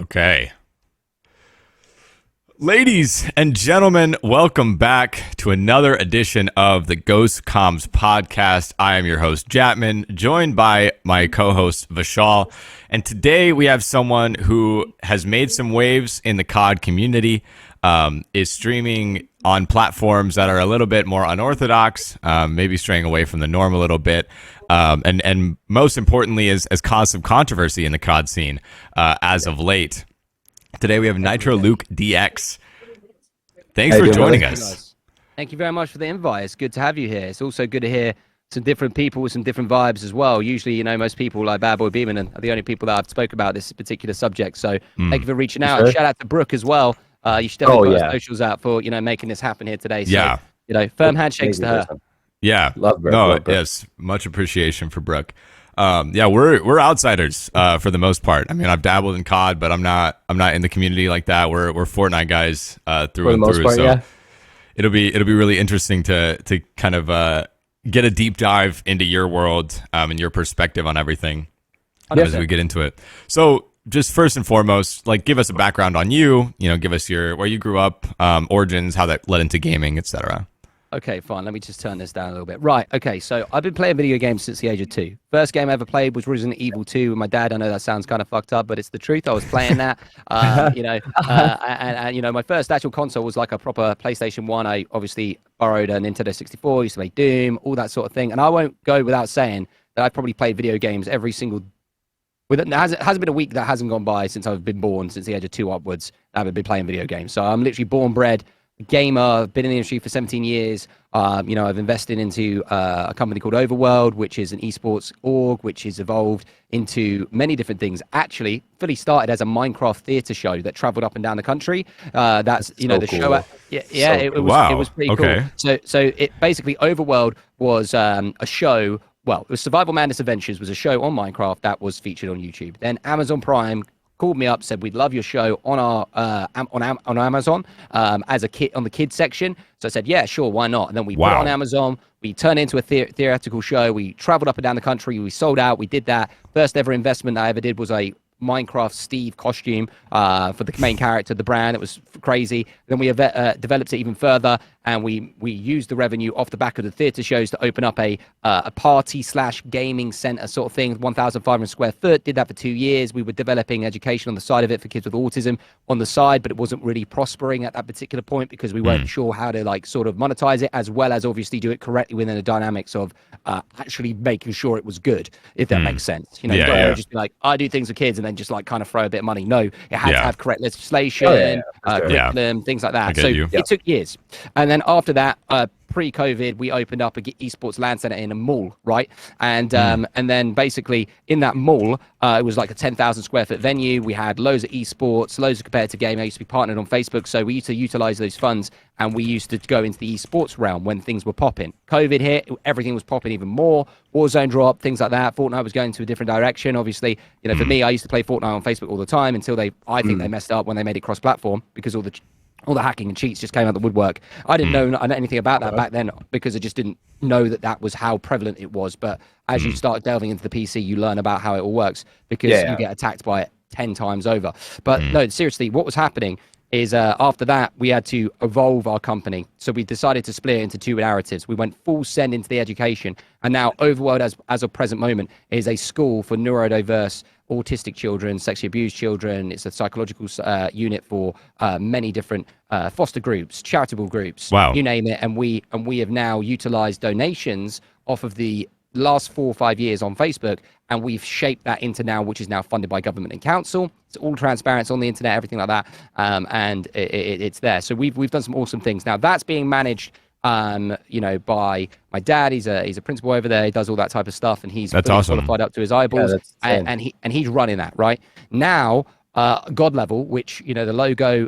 Okay. Ladies and gentlemen, welcome back to another edition of the GhostComms podcast. I am your host, Jatmon, joined by my co-host, Vishal. And today we have someone who has made some waves in the COD community, is streaming on platforms that are a little bit more unorthodox, maybe straying away from the norm a little bit, and most importantly, has caused some controversy in the COD scene as of late. Today we have NitroLukeDX. Thanks for joining us. Thank you very much for the invite. It's good to have you here. It's also good to hear some different people with some different vibes as well. Usually, you know, most people like Bad Boy Beeman are the only people that I've spoke about this particular subject. So thank you for reaching out. Sure. Shout out to Brook as well. You should definitely put our socials out for, you know, making this happen here today. So, you know, firm handshakes to her. Yeah. Love Brook. No, Love Brook. yes. Much appreciation for Brook. We're outsiders for the most part. I mean, I've dabbled in COD, but I'm not in the community like that. We're Fortnite guys through and through. So it'll be really interesting to kind of get a deep dive into your world and your perspective on everything as we get into it. So just first and foremost, like, give us a background on you. You know, give us where you grew up, origins, how that led into gaming, etc. Okay, fine. Let me just turn this down a little bit. Right. Okay. So I've been playing video games since the age of 2. First game I ever played was Resident Evil 2 with my dad. I know that sounds kind of fucked up, but it's the truth. I was playing that, and you know, my first actual console was like a proper PlayStation 1. I obviously borrowed a Nintendo 64, used to play Doom, all that sort of thing. And I won't go without saying that I've probably played video games every single. It hasn't been a week that hasn't gone by since I've been born, since the age of 2 upwards. I've been playing video games. So I'm literally born bred gamer. I've been in the industry for 17 years. You know, I've invested into a company called Overworld, which is an esports org, which has evolved into many different things. Actually, fully started as a Minecraft theater show that traveled up and down the country. That's, you know, the cool show. It was pretty cool. So it basically, Overworld was a show. Well, it was Survival Madness Adventures was a show on Minecraft that was featured on YouTube. Then Amazon Prime called me up, said we'd love your show on our on Amazon as a kid on the kids section. So I said, yeah, sure, why not? And then we put it on Amazon. We turned it into a theatrical show. We traveled up and down the country. We sold out. We did that. First ever investment I ever did was a Minecraft Steve costume for the main character of the brand. It was crazy. Then we developed it even further, and we used the revenue off the back of the theater shows to open up a party/gaming center sort of thing, 1,500 square foot. Did that for 2 years. We were developing education on the side of it for kids with autism on the side, but it wasn't really prospering at that particular point because we weren't sure how to like sort of monetize it, as well as obviously do it correctly within the dynamics of actually making sure it was good, if that makes sense. You know, you don't just be like, I do things with kids and then just like kind of throw a bit of money. No, it had to have correct legislation, curriculum, things like that. So it took years. And then after that, pre-COVID, we opened up a esports LAN center in a mall, right? And then basically in that mall, it was like a 10,000 square foot venue. We had loads of esports, loads of competitive gaming. I used to be partnered on Facebook, so we used to utilize those funds, and we used to go into the esports realm when things were popping. COVID hit, everything was popping even more. Warzone dropped, things like that. Fortnite was going to a different direction. Obviously, you know, for me, I used to play Fortnite on Facebook all the time until I think they messed up when they made it cross-platform because all the hacking and cheats just came out the woodwork. I didn't know anything about that back then because I just didn't know that was how prevalent it was. But as you start delving into the PC, you learn about how it all works because you get attacked by it 10 times over. But no, seriously, what was happening is after that, we had to evolve our company. So we decided to split it into 2 narratives. We went full send into the education. And now Overworld, as of present moment, is a school for neurodiverse autistic children, sexually abused children. It's a psychological unit for many different foster groups, charitable groups, you name it. And we have now utilized donations off of the last 4 or 5 years on Facebook, and we've shaped that into now, which is now funded by government and council. It's all transparent, it's on the internet, everything like that, and it's there. So we've done some awesome things. Now that's being managed, you know, by my dad. He's a principal over there. He does all that type of stuff, and he's qualified up to his eyeballs, and he's running that right now. God Level, which, you know, the logo.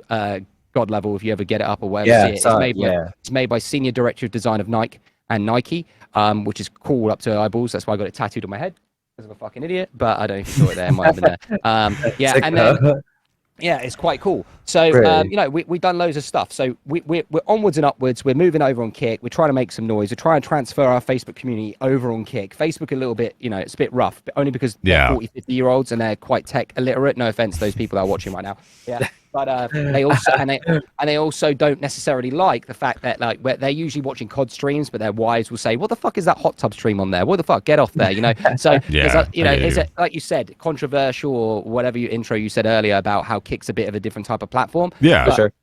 God Level, if you ever get it up or whatever, it's made by Senior Director of Design of Nike, which is cool up to eyeballs. That's why I got it tattooed on my head because I'm a fucking idiot, but I don't even saw it there. It might have been there. And then Yeah, it's quite cool. So, you know, we've done loads of stuff. So we're onwards and upwards. We're moving over on Kick. We're trying to make some noise. We're trying to transfer our Facebook community over on Kick. Facebook a little bit, you know, it's a bit rough, but only because they're 40, 50-year-olds and they're quite tech illiterate. No offense to those people that are watching right now. Yeah. But they also and they also don't necessarily like the fact that like they're usually watching COD streams, but their wives will say, "What the fuck is that hot tub stream on there? What the fuck? Get off there!" You know. So you know, is it like you said, controversial or whatever intro you said earlier about how Kick's a bit of a different type of platform? Yeah, for sure.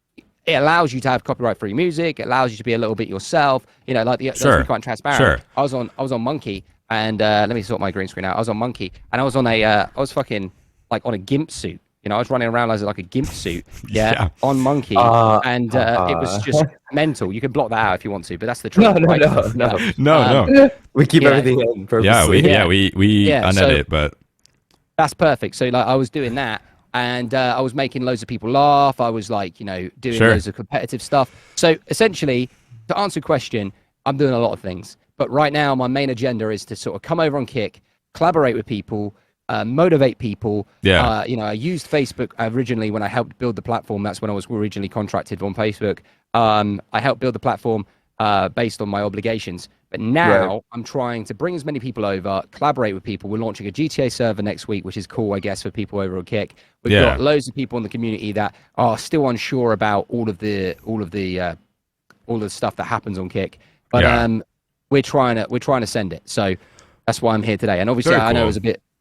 It allows you to have copyright-free music. It allows you to be a little bit yourself. You know, like quite transparent. Sure. I was on Monkey, and let me sort my green screen out. I was on Monkey, and I was on I was fucking like on a GIMP suit. You know, I was running around as like a GIMP suit, on Monkey, and it was just mental. You can block that out if you want to, but that's the truth. No. We keep everything in purposely. We unedit it, but that's perfect. So like, I was doing that, and I was making loads of people laugh. I was like, you know, doing loads of competitive stuff. So essentially, to answer your question, I'm doing a lot of things, but right now my main agenda is to sort of come over on Kick, collaborate with people. Motivate people. You know, I used Facebook originally when I helped build the platform. That's when I was originally contracted on Facebook. I helped build the platform based on my obligations. But now I'm trying to bring as many people over, collaborate with people. We're launching a GTA server next week, which is cool, I guess, for people over on Kick. We've got loads of people in the community that are still unsure about all of the stuff that happens on Kick. But we're trying to send it. So that's why I'm here today. And obviously, I know it was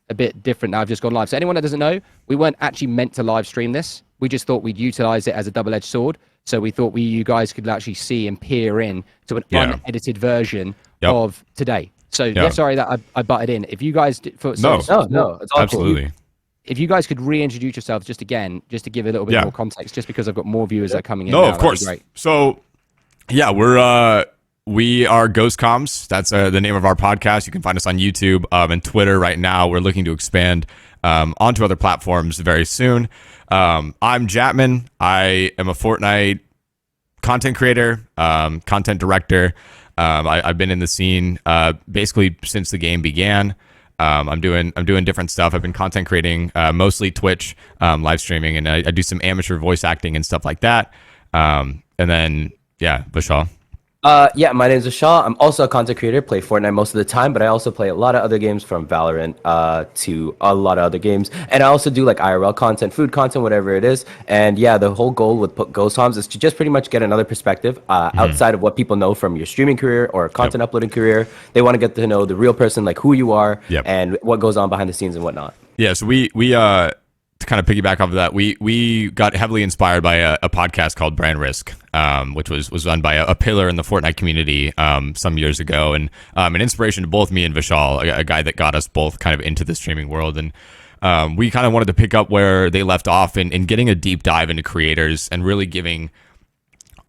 a bit different now. I've just gone live. So anyone that doesn't know, we weren't actually meant to live stream this. We just thought we'd utilize it as a double-edged sword. So we thought you guys could actually see and peer in to an unedited version of today. So sorry that I butted in. If you guys no, it's all absolutely cool. If you guys could reintroduce yourselves just to give a little bit more context, just because I've got more viewers that are coming in. No, now, of course. Great. So we are GhostComms. That's the name of our podcast. You can find us on YouTube and Twitter right now. We're looking to expand onto other platforms very soon. I'm Jatmon. I am a Fortnite content creator, content director. I've been in the scene basically since the game began. I'm doing different stuff. I've been content creating, mostly Twitch, live streaming, and I do some amateur voice acting and stuff like that. And then Vishal. My name is Vishal. I'm also a content creator, play Fortnite most of the time, but I also play a lot of other games from Valorant to a lot of other games. And I also do like IRL content, food content, whatever it is. And the whole goal with GhostComms is to just pretty much get another perspective outside of what people know from your streaming career or content uploading career. They want to get to know the real person, like who you are and what goes on behind the scenes and whatnot. Yeah, so we to kind of piggyback off of that, we got heavily inspired by a podcast called Brand Risk, which was run by a pillar in the Fortnite community some years ago, and an inspiration to both me and Vishal, a guy that got us both kind of into the streaming world. And we kind of wanted to pick up where they left off in getting a deep dive into creators and really giving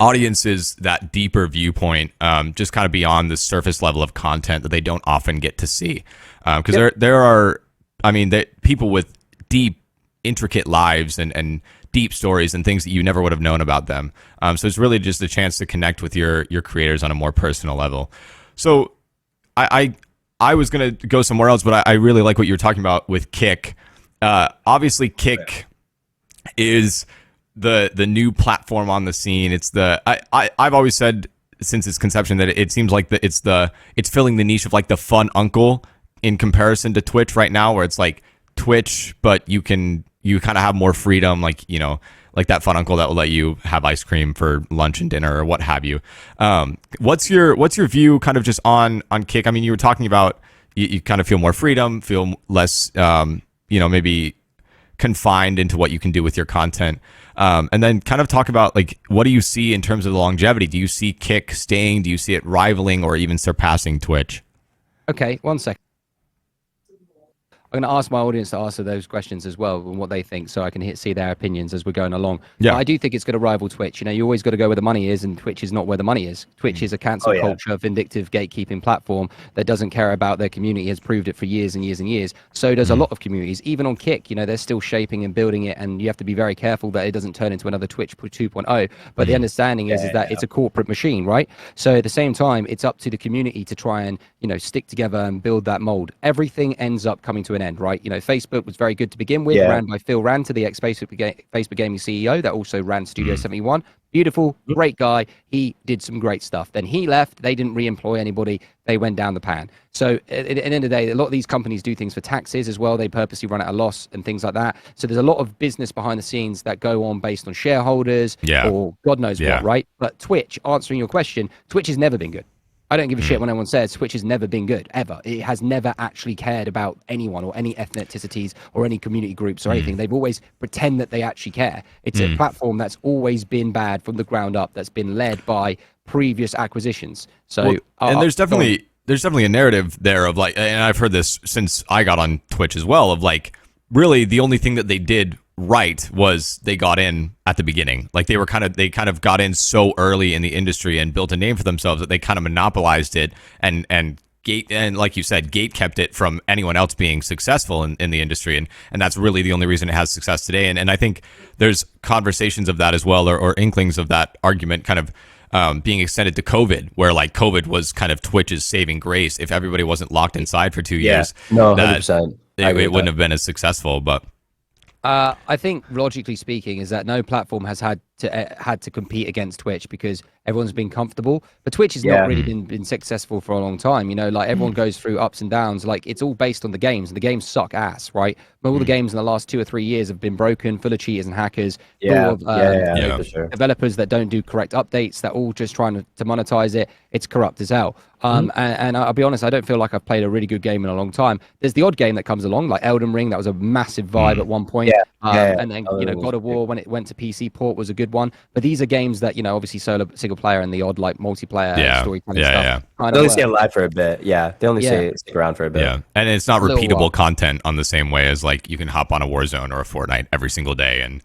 audiences that deeper viewpoint, just kind of beyond the surface level of content that they don't often get to see. Because there are, people with deep, intricate lives and deep stories and things that you never would have known about them. So it's really just a chance to connect with your creators on a more personal level. So I was going to go somewhere else, but I really like what you were talking about with Kick. Obviously, Kick is the new platform on the scene. It's I've always said since its conception that it seems like it's filling the niche of like the fun uncle in comparison to Twitch right now, where it's like Twitch, but you kind of have more freedom, like that fun uncle that will let you have ice cream for lunch and dinner or what have you. What's your view kind of just on Kick? I mean, you were talking about you kind of feel more freedom, feel less, maybe confined into what you can do with your content. And then kind of talk about like, what do you see in terms of the longevity? Do you see Kick staying? Do you see it rivaling or even surpassing Twitch? Okay, 1 second. I'm going to ask my audience to answer those questions as well and what they think, so I can see their opinions as we're going along. Yeah, but I do think it's going to rival Twitch. You always got to go where the money is, and Twitch is not where the money is. Twitch is a cancel culture, vindictive, gatekeeping platform that doesn't care about their community. Has proved it for years and years and years. So does a lot of communities, even on Kick. They're still shaping and building it, and you have to be very careful that it doesn't turn into another Twitch 2.0. But the understanding is that it's a corporate machine, right? So at the same time, it's up to the community to try and stick together and build that mold. Everything ends up coming to an end, right? You know, Facebook was very good to begin with, Yeah. ran by Phil Rand, the Facebook Gaming CEO that also ran Studio 71. Beautiful, great guy. He did some great stuff. Then he left. They didn't re-employ anybody. They went down the pan. So at the end of the day, a lot of these companies do things for taxes as well. They purposely run at a loss and things like that. So there's a lot of business behind the scenes that go on based on shareholders or God knows what, right? But Twitch, answering your question, Twitch has never been good. I don't give a shit when anyone says Twitch has never been good, ever. It has never actually cared about anyone or any ethnicities or any community groups or anything. They've always pretend that they actually care. It's a platform that's always been bad from the ground up, that's been led by previous acquisitions. So, and there's definitely a narrative there of like, and I've heard this since I got on Twitch as well, of like, really the only thing that they did right was they got in at the beginning. Like they kind of got in so early in the industry and built a name for themselves that they kind of monopolized it and like you said, gate kept it from anyone else being successful in the industry, and that's really the only reason it has success today. And I think there's conversations of that as well, or inklings of that argument kind of being extended to COVID, where like COVID was kind of Twitch's saving grace. If everybody wasn't locked inside for 2 years, no, 100%. It wouldn't have been as successful. But I think logically speaking is that no platform has had to compete against Twitch because everyone's been comfortable. But Twitch has not really been successful for a long time. You know, like everyone goes through ups and downs. Like it's all based on the games, and the games suck ass, right? But all the games in the last 2 or 3 years have been broken, full of cheaters and hackers, full of for sure. developers that don't do correct updates, that all just trying to monetize it. It's corrupt as hell. And I'll be honest, I don't feel like I've played a really good game in a long time. There's the odd game that comes along, like Elden Ring. That was a massive vibe at one point. And then, you know, God of War, when it went to PC port, was a good one. But these are games that, you know, obviously single player and the odd like multiplayer storytelling stuff. They only stay alive for a bit. They only stick around for a bit. And it's not repeatable content on the same way as like you can hop on a Warzone or a Fortnite every single day and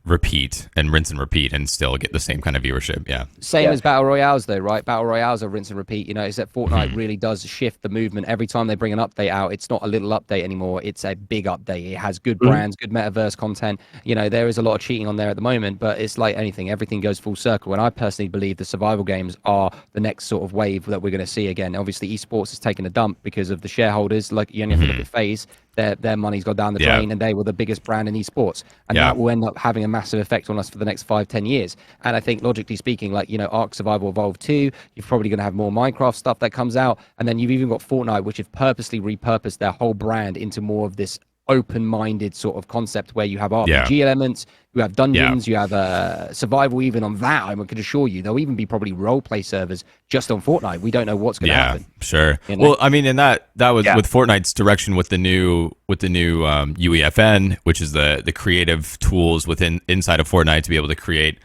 repeat and rinse and repeat and still get the same kind of viewership. Same as Battle Royales though, right? Battle Royales are rinse and repeat. You know, is that Fortnite really does shift the movement. Every time they bring an update out, it's not a little update anymore. It's a big update. It has good brands, good metaverse content. You know, there is a lot of cheating on there at the moment, but it's like anything, everything goes full circle. And I personally believe the survival games are the next sort of wave that we're going to see again. Obviously, esports has taken a dump because of the shareholders. Like you only have to look at FaZe. Their money's gone down the drain, and they were the biggest brand in esports, and that will end up having a massive effect on us for the next 5-10 years. And I think logically speaking, like, you know, Ark Survival Evolved 2, you're probably going to have more Minecraft stuff that comes out, and then you've even got Fortnite, which have purposely repurposed their whole brand into more of this open-minded sort of concept where you have RPG elements, you have dungeons, you have survival. Even on that, I can assure you there'll even be probably role play servers just on Fortnite. We don't know what's going to happen. Sure. You know? Well, I mean, and that was with Fortnite's direction with the new UEFN, which is the creative tools inside of Fortnite to be able to create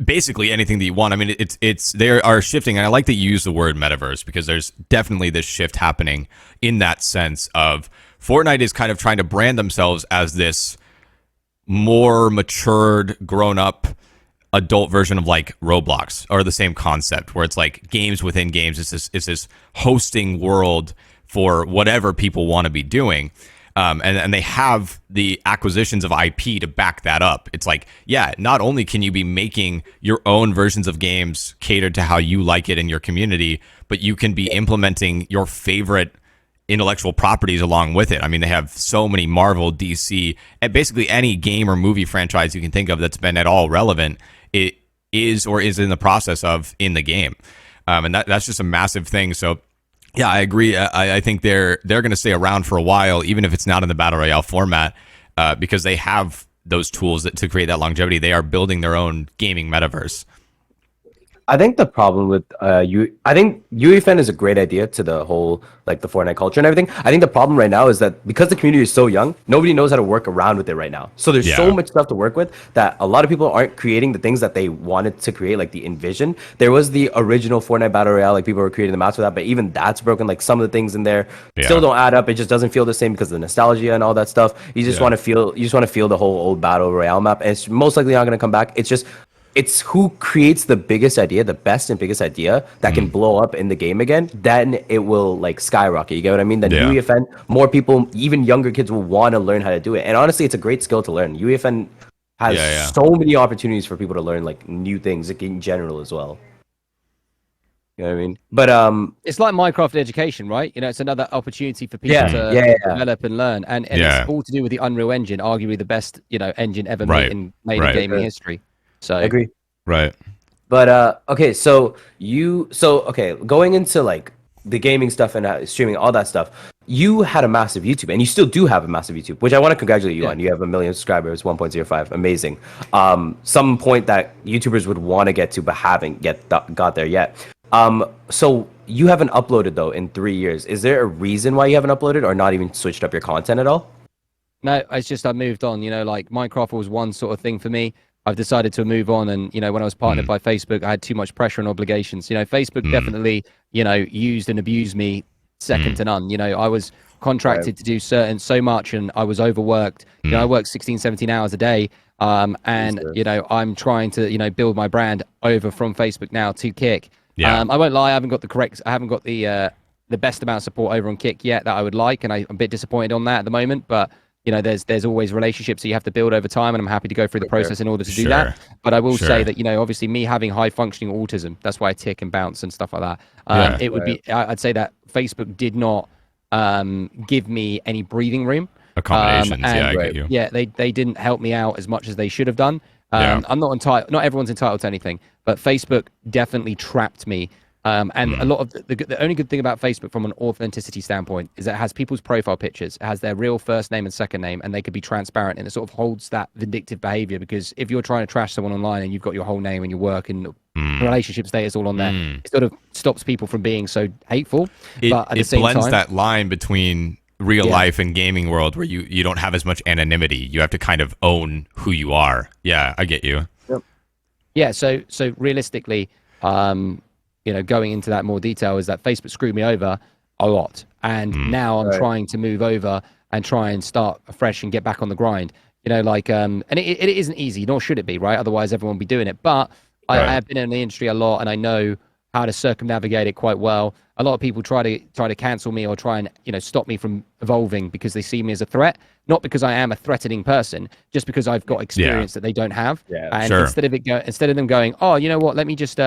basically anything that you want. I mean, it's they are shifting, and I like that you use the word metaverse because there's definitely this shift happening in that sense of Fortnite is kind of trying to brand themselves as this more matured, grown-up adult version of like Roblox, or the same concept where it's like games within games. It's this hosting world for whatever people want to be doing. And they have the acquisitions of IP to back that up. It's like, not only can you be making your own versions of games catered to how you like it in your community, but you can be implementing your favorite intellectual properties along with it. I mean, they have so many Marvel, DC, and basically any game or movie franchise you can think of that's been at all relevant, it is or is in the process of in the game. And that's just a massive thing. So yeah, I agree. I think they're going to stay around for a while, even if it's not in the Battle Royale format, because they have those tools to create that longevity. They are building their own gaming metaverse. I think the problem with I think UEFN is a great idea to the whole like the Fortnite culture and everything. I think the problem right now is that because the community is so young, nobody knows how to work around with it right now. So there's so much stuff to work with that a lot of people aren't creating the things that they wanted to create, like the envision. There was the original Fortnite Battle Royale, like people were creating the maps for that, but even that's broken. Like some of the things in there still don't add up. It just doesn't feel the same because of the nostalgia and all that stuff. You just want to feel the whole old Battle Royale map, and it's most likely not going to come back. It's who creates the biggest idea, the best and biggest idea that can blow up in the game again, then it will like skyrocket. You get what I mean? Then UEFN, more people, even younger kids will want to learn how to do it. And honestly, it's a great skill to learn. UEFN has so many opportunities for people to learn like new things like, in general as well. You know what I mean? But it's like Minecraft education, right? You know, it's another opportunity for people to develop and learn, and it's all to do with the Unreal Engine, arguably the best, you know, engine ever made in gaming history. So I agree. Right. But okay, so going into like the gaming stuff and streaming, all that stuff, you had a massive YouTube, and you still do have a massive YouTube, which I want to congratulate you on. You have 1 million subscribers, 1.05, amazing. Some point that YouTubers would want to get to, but haven't got there yet. So you haven't uploaded though in 3 years. Is there a reason why you haven't uploaded, or not even switched up your content at all? No, it's just I moved on. You know, like Minecraft was one sort of thing for me. I've decided to move on, and you know, when I was partnered by Facebook, I had too much pressure and obligations. You know, Facebook definitely, you know, used and abused me second to none. You know, I was contracted to do so much, and I was overworked. You know, I worked 16, 17 hours a day, and you know, I'm trying to, you know, build my brand over from Facebook now to Kick. I won't lie, I haven't got the best amount of support over on Kick yet that I would like, and I'm a bit disappointed on that at the moment, but you know, there's always relationships that you have to build over time, and I'm happy to go through the process in order to do that. But I will say that, you know, obviously me having high functioning autism, that's why I tick and bounce and stuff like that. It would be, I'd say that Facebook did not give me any breathing room. Accommodations, I get you. Yeah, they didn't help me out as much as they should have done. I'm not entitled. Not everyone's entitled to anything, but Facebook definitely trapped me. And a lot of the only good thing about Facebook from an authenticity standpoint is that it has people's profile pictures, it has their real first name and second name, and they could be transparent, and it sort of holds that vindictive behavior, because if you're trying to trash someone online and you've got your whole name and your work and relationship status all on there, it sort of stops people from being so hateful. But at the same blends time, that line between real life and gaming world where you don't have as much anonymity. You have to kind of own who you are. Yeah, I get you. Yeah, so realistically, you know, going into that more detail, is that Facebook screwed me over a lot, and now I'm trying to move over and try and start afresh and get back on the grind. You know, like, and it isn't easy, nor should it be, right? Otherwise, everyone would be doing it. But I have been in the industry a lot, and I know how to circumnavigate it quite well. A lot of people try to cancel me or try and, you know, stop me from evolving because they see me as a threat, not because I am a threatening person, just because I've got experience that they don't have. And instead of them going, oh, you know what, let me just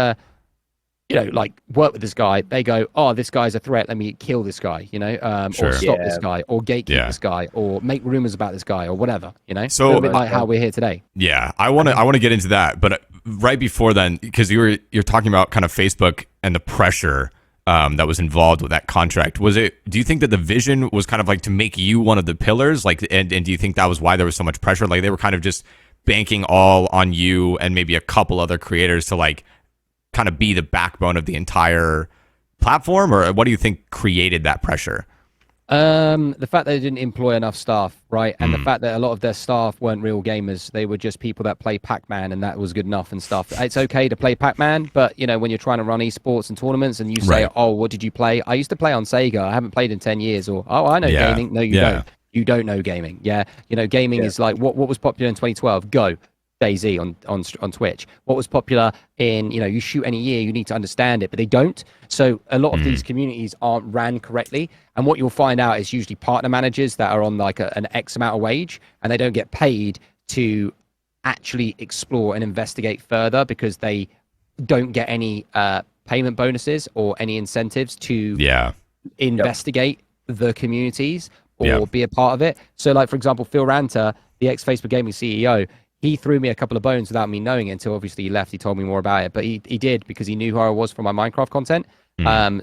you know, like work with this guy, they go, oh, this guy's a threat, let me kill this guy, you know, or stop this guy, or gatekeep this guy, or make rumors about this guy, or whatever, you know. So a little bit like how we're here today. Yeah, I want to get into that, but right before then, because you're talking about kind of Facebook and the pressure that was involved with that contract. Do you think that the vision was kind of like to make you one of the pillars, like, and do you think that was why there was so much pressure? Like they were kind of just banking all on you and maybe a couple other creators to like kind of be the backbone of the entire platform, or what do you think created that pressure? The fact that they didn't employ enough staff, right? And the fact that a lot of their staff weren't real gamers. They were just people that play Pac-Man, and that was good enough and stuff. It's okay to play Pac-Man, but you know, when you're trying to run esports and tournaments and you say, oh, what did you play? I used to play on Sega. I haven't played in 10 years. Or, oh, I know gaming. No, you don't. You don't know gaming. Yeah. You know, gaming is like, what was popular in 2012? Go. DayZ on Twitch. What was popular in, you know, you shoot any year, you need to understand it, but they don't. So a lot of these communities aren't ran correctly, and what you'll find out is usually partner managers that are on like an X amount of wage, and they don't get paid to actually explore and investigate further because they don't get any payment bonuses or any incentives to investigate the communities or be a part of it. So like, for example, Phil Ranter, the ex-Facebook Gaming CEO, he threw me a couple of bones without me knowing it until obviously he left. He told me more about it, but he did because he knew who I was from my Minecraft content.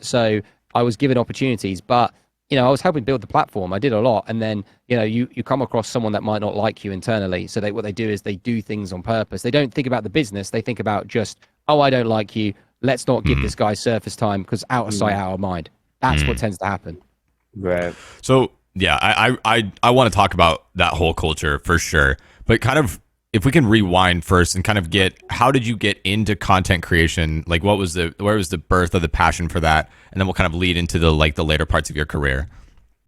So I was given opportunities, but you know, I was helping build the platform. I did a lot, and then you know, you come across someone that might not like you internally. So what they do is they do things on purpose. They don't think about the business. They think about just, oh, I don't like you. Let's not give this guy surface time, because out of sight, out of mind. That's what tends to happen. Right. So yeah, I want to talk about that whole culture for sure, but kind of, if we can rewind first and kind of how did you get into content creation? Like where was the birth of the passion for that? And then we'll kind of lead into the later parts of your career.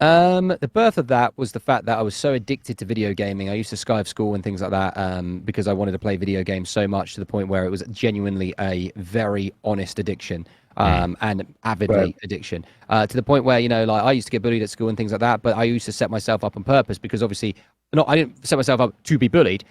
The birth of that was the fact that I was so addicted to video gaming. I used to Skype school and things like that because I wanted to play video games so much, to the point where it was genuinely a very honest addiction. and avidly addiction, to the point where, you know, like I used to get bullied at school and things like that, but I used to set myself up on purpose because obviously, I didn't set myself up to be bullied.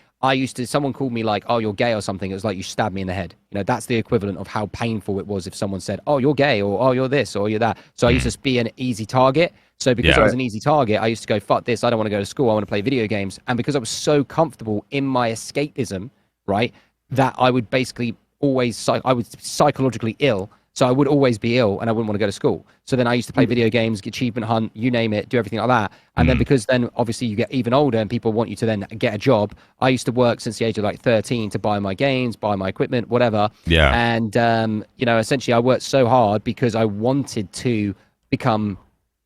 Someone called me like, oh, you're gay or something. It was like, you stabbed me in the head. You know, that's the equivalent of how painful it was if someone said, oh, you're gay, or oh, you're this, or you're that. So I used to be an easy target. So because I was an easy target, I used to go, fuck this, I don't want to go to school, I want to play video games. And because I was so comfortable in my escapism, right, that I would basically always, I was psychologically ill. So I would always be ill and I wouldn't want to go to school. So then I used to play video games, get achievement hunt, you name it, do everything like that. And then because then obviously you get even older and people want you to then get a job. I used to work since the age of like 13 to buy my games, buy my equipment, whatever. Yeah. And, you know, essentially I worked so hard because I wanted to become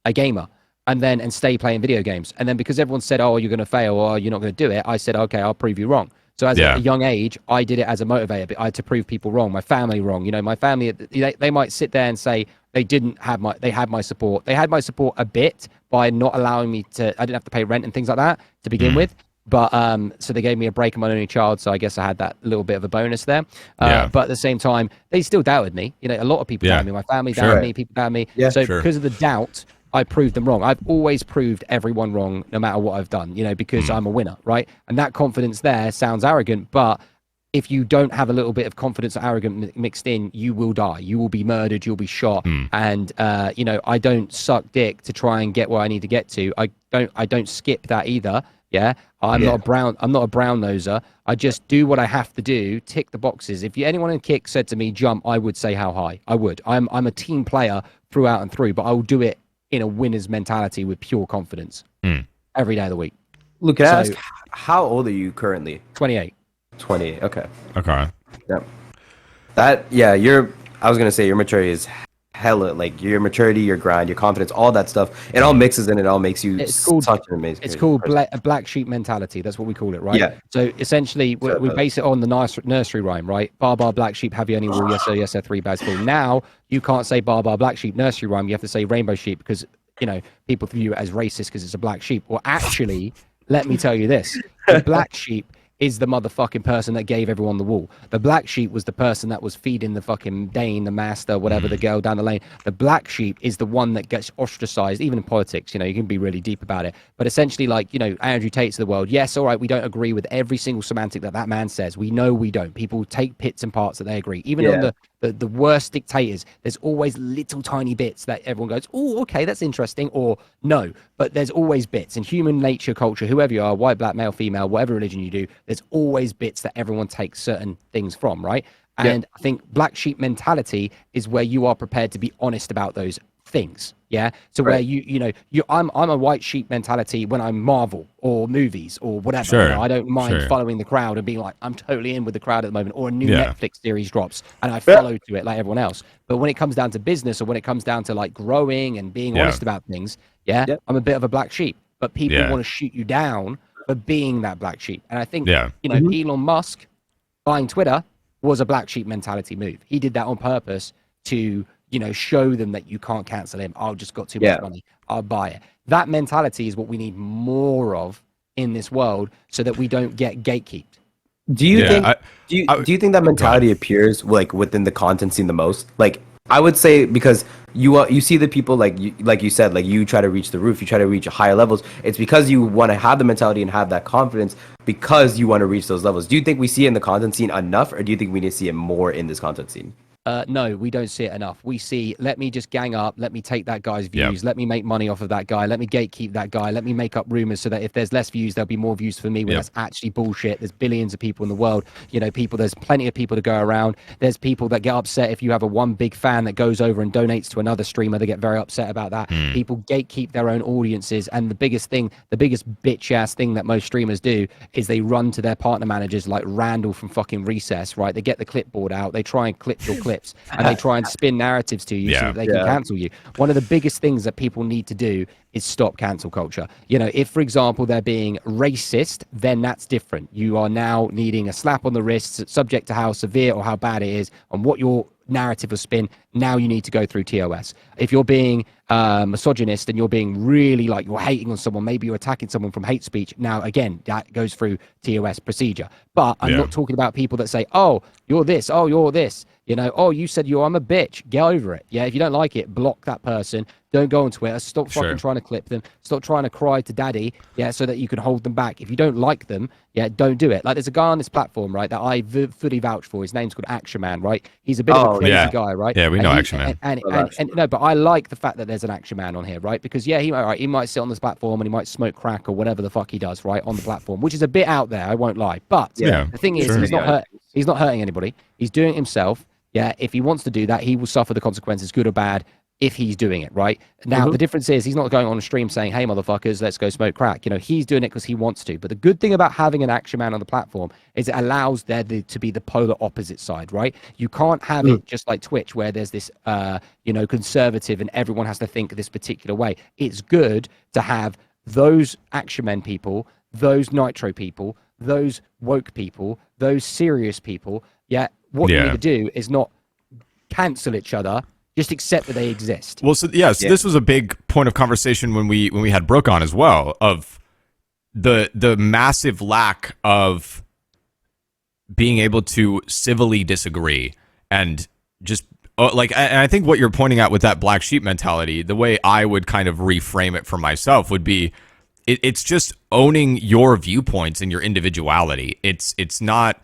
a gamer and stay playing video games. And then because everyone said, oh, you're going to fail or you're not going to do it, I said, okay, I'll prove you wrong. So as a young age, I did it as a motivator. But I had to prove people wrong, my family wrong. You know, my family, they might sit there and say they had my support. They had my support a bit by not allowing me to, I didn't have to pay rent and things like that to begin with. But so they gave me a break. I'm my only child, so I guess I had that little bit of a bonus there. But at the same time, they still doubted me. You know, a lot of people doubted me. My family doubted me. People doubted me. So because of the doubt, I proved them wrong. I've always proved everyone wrong, no matter what I've done, you know, because I'm a winner, right? And that confidence there sounds arrogant, but if you don't have a little bit of confidence or arrogance mixed in, you will die. You will be murdered. You'll be shot. And, you know, I don't suck dick to try and get where I need to get to. I don't skip that either. Yeah. I'm not a brown noser. I just do what I have to do, tick the boxes. If anyone in Kick said to me, jump, I would say how high. I would. I'm a team player throughout and through, but I will do it in a winner's mentality with pure confidence every day of the week. Luke, can I ask, how old are you currently? 28. 28. Okay. Yep. I was going to say your maturity is hella, like your maturity, your grind, your confidence, all that stuff. It all mixes and it all makes you such an amazing It's called a black sheep mentality. That's what we call it, right? Yeah. So essentially, we base it on the nursery rhyme, right? Bar, black sheep, have you any wool? Yes, sir, 3 bags full. Now, you can't say bar, black sheep, nursery rhyme. You have to say rainbow sheep because, you know, people view it as racist because it's a black sheep. Well, actually, let me tell you this. The black sheep is the motherfucking person that gave everyone the wool. The black sheep was the person that was feeding the fucking Dane, the master, whatever, the girl down the lane. The black sheep is the one that gets ostracized, even in politics. You know, you can be really deep about it. But essentially, like, you know, Andrew Tate's of the world. Yes, all right, we don't agree with every single semantic that man says. We know we don't. People take bits and parts that they agree. Even on the worst dictators, there's always little tiny bits that everyone goes, oh, okay, that's interesting, or no. But there's always bits. In human nature, culture, whoever you are, white, black, male, female, whatever religion you do, there's always bits that everyone takes certain things from, right? And I think black sheep mentality is where you are prepared to be honest about those things. Yeah. So where I'm a white sheep mentality when I'm Marvel or movies or whatever. Sure. You know, I don't mind following the crowd and being like, I'm totally in with the crowd at the moment, or a new Netflix series drops and I follow to it like everyone else. But when it comes down to business or when it comes down to like growing and being honest about things, I'm a bit of a black sheep. But people want to shoot you down for being that black sheep. And I think, you know, Elon Musk buying Twitter was a black sheep mentality move. He did that on purpose to, you know, show them that you can't cancel him. I've just got too much money. I'll buy it. That mentality is what we need more of in this world so that we don't get gatekeeped. Do you think do you think that mentality appears like within the content scene the most? Like, I would say because you see the people like you said, like you try to reach the roof, you try to reach higher levels. It's because you want to have the mentality and have that confidence because you want to reach those levels. Do you think we see it in the content scene enough, or do you think we need to see it more in this content scene? No, we don't see it enough. We see, let me just gang up, let me take that guy's views, let me make money off of that guy, let me gatekeep that guy, let me make up rumors so that if there's less views, there'll be more views for me when that's actually bullshit. There's billions of people in the world. You know, there's plenty of people to go around. There's people that get upset if you have one big fan that goes over and donates to another streamer. They get very upset about that. People gatekeep their own audiences. And the biggest bitch ass thing that most streamers do is they run to their partner managers like Randall from fucking Recess, right? They get the clipboard out. They try and clip your clips. And they try and spin narratives to you so that they can cancel you. One of the biggest things that people need to do is stop cancel culture. You know, if, for example, they're being racist, then that's different. You are now needing a slap on the wrist, subject to how severe or how bad it is, and what your narrative or spin. Now you need to go through TOS. If you're being misogynist and you're being really like you're hating on someone, maybe you're attacking someone from hate speech. Now, again, that goes through TOS procedure. But I'm not talking about people that say, oh, you're this, oh, you're this. You know, oh, you said I'm a bitch. Get over it. Yeah, if you don't like it, block that person. Don't go on Twitter. Stop fucking trying to clip them. Stop trying to cry to daddy. Yeah, so that you can hold them back. If you don't like them, yeah, don't do it. Like there's a guy on this platform, right, that I fully vouch for. His name's called Action Man, right? He's a bit of a crazy guy, right? Yeah, we know Action Man. And no, but I like the fact that there's an Action Man on here, right? Because yeah, he might sit on this platform and he might smoke crack or whatever the fuck he does, right, on the platform, which is a bit out there. I won't lie, but the thing is, he's not hurting anybody. He's doing it himself. Yeah, if he wants to do that, he will suffer the consequences, good or bad, if he's doing it, right? Now, the difference is he's not going on a stream saying, hey, motherfuckers, let's go smoke crack. You know, he's doing it because he wants to. But the good thing about having an Action Man on the platform is it allows there to be the polar opposite side, right? You can't have it just like Twitch where there's this, conservative and everyone has to think this particular way. It's good to have those Action Men people, those Nitro people, those woke people, those serious people. Yeah, what you need to do is not cancel each other, just accept that they exist. Well, so this was a big point of conversation when we had Brook on as well, of the massive lack of being able to civilly disagree and just and I think what you're pointing out with that black sheep mentality, the way I would kind of reframe it for myself would be it's just owning your viewpoints and your individuality. It's not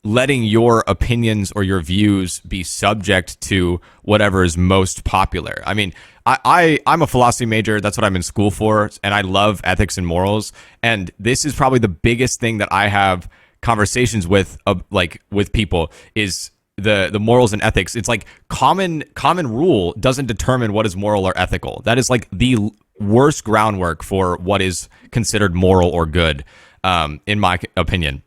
letting your opinions or your views be subject to whatever is most popular. I mean, I'm a philosophy major. That's what I'm in school for. And I love ethics and morals. And this is probably the biggest thing that I have conversations with people is the morals and ethics. It's like common rule doesn't determine what is moral or ethical. That is like the worst groundwork for what is considered moral or good, in my opinion.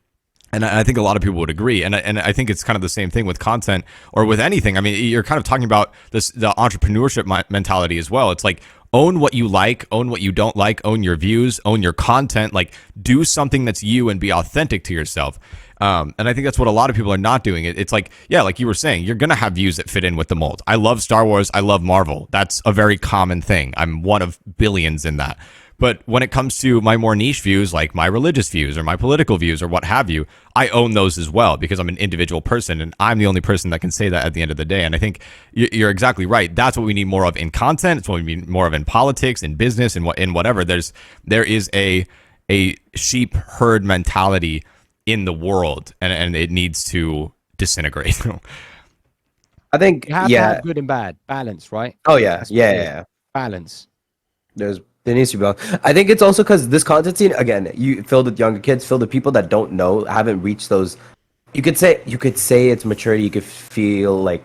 And I think a lot of people would agree. And I think it's kind of the same thing with content or with anything. I mean, you're kind of talking about the entrepreneurship mentality as well. It's like, own what you like, own what you don't like, own your views, own your content, like do something that's you and be authentic to yourself. And I think that's what a lot of people are not doing. It's like, yeah, like you were saying, you're going to have views that fit in with the mold. I love Star Wars. I love Marvel. That's a very common thing. I'm one of billions in that. But when it comes to my more niche views, like my religious views or my political views or what have you, I own those as well because I'm an individual person and I'm the only person that can say that at the end of the day. And I think you're exactly right. That's what we need more of in content. It's what we need more of in politics, in business, in whatever. There is a sheep herd mentality in the world, and it needs to disintegrate. I think you have to have good and bad balance, right? Oh yeah, yeah. Balance. There needs to be. I think it's also because this content scene, again, you filled with younger kids, filled with people that don't know, haven't reached those. You could say it's maturity. You could feel like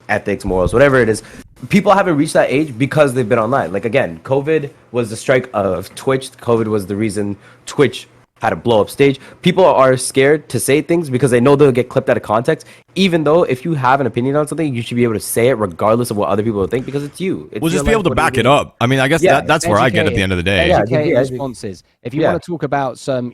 ethics, morals, whatever it is. People haven't reached that age because they've been online. Like again, COVID was the strike of Twitch. COVID was the reason Twitch had a blow up stage. People are scared to say things because they know they'll get clipped out of context. Even though if you have an opinion on something, you should be able to say it regardless of what other people think because it's you. We'll just be able to back it up. I mean, I guess that's where I get at the end of the day. Educated responses. If you want to talk about some,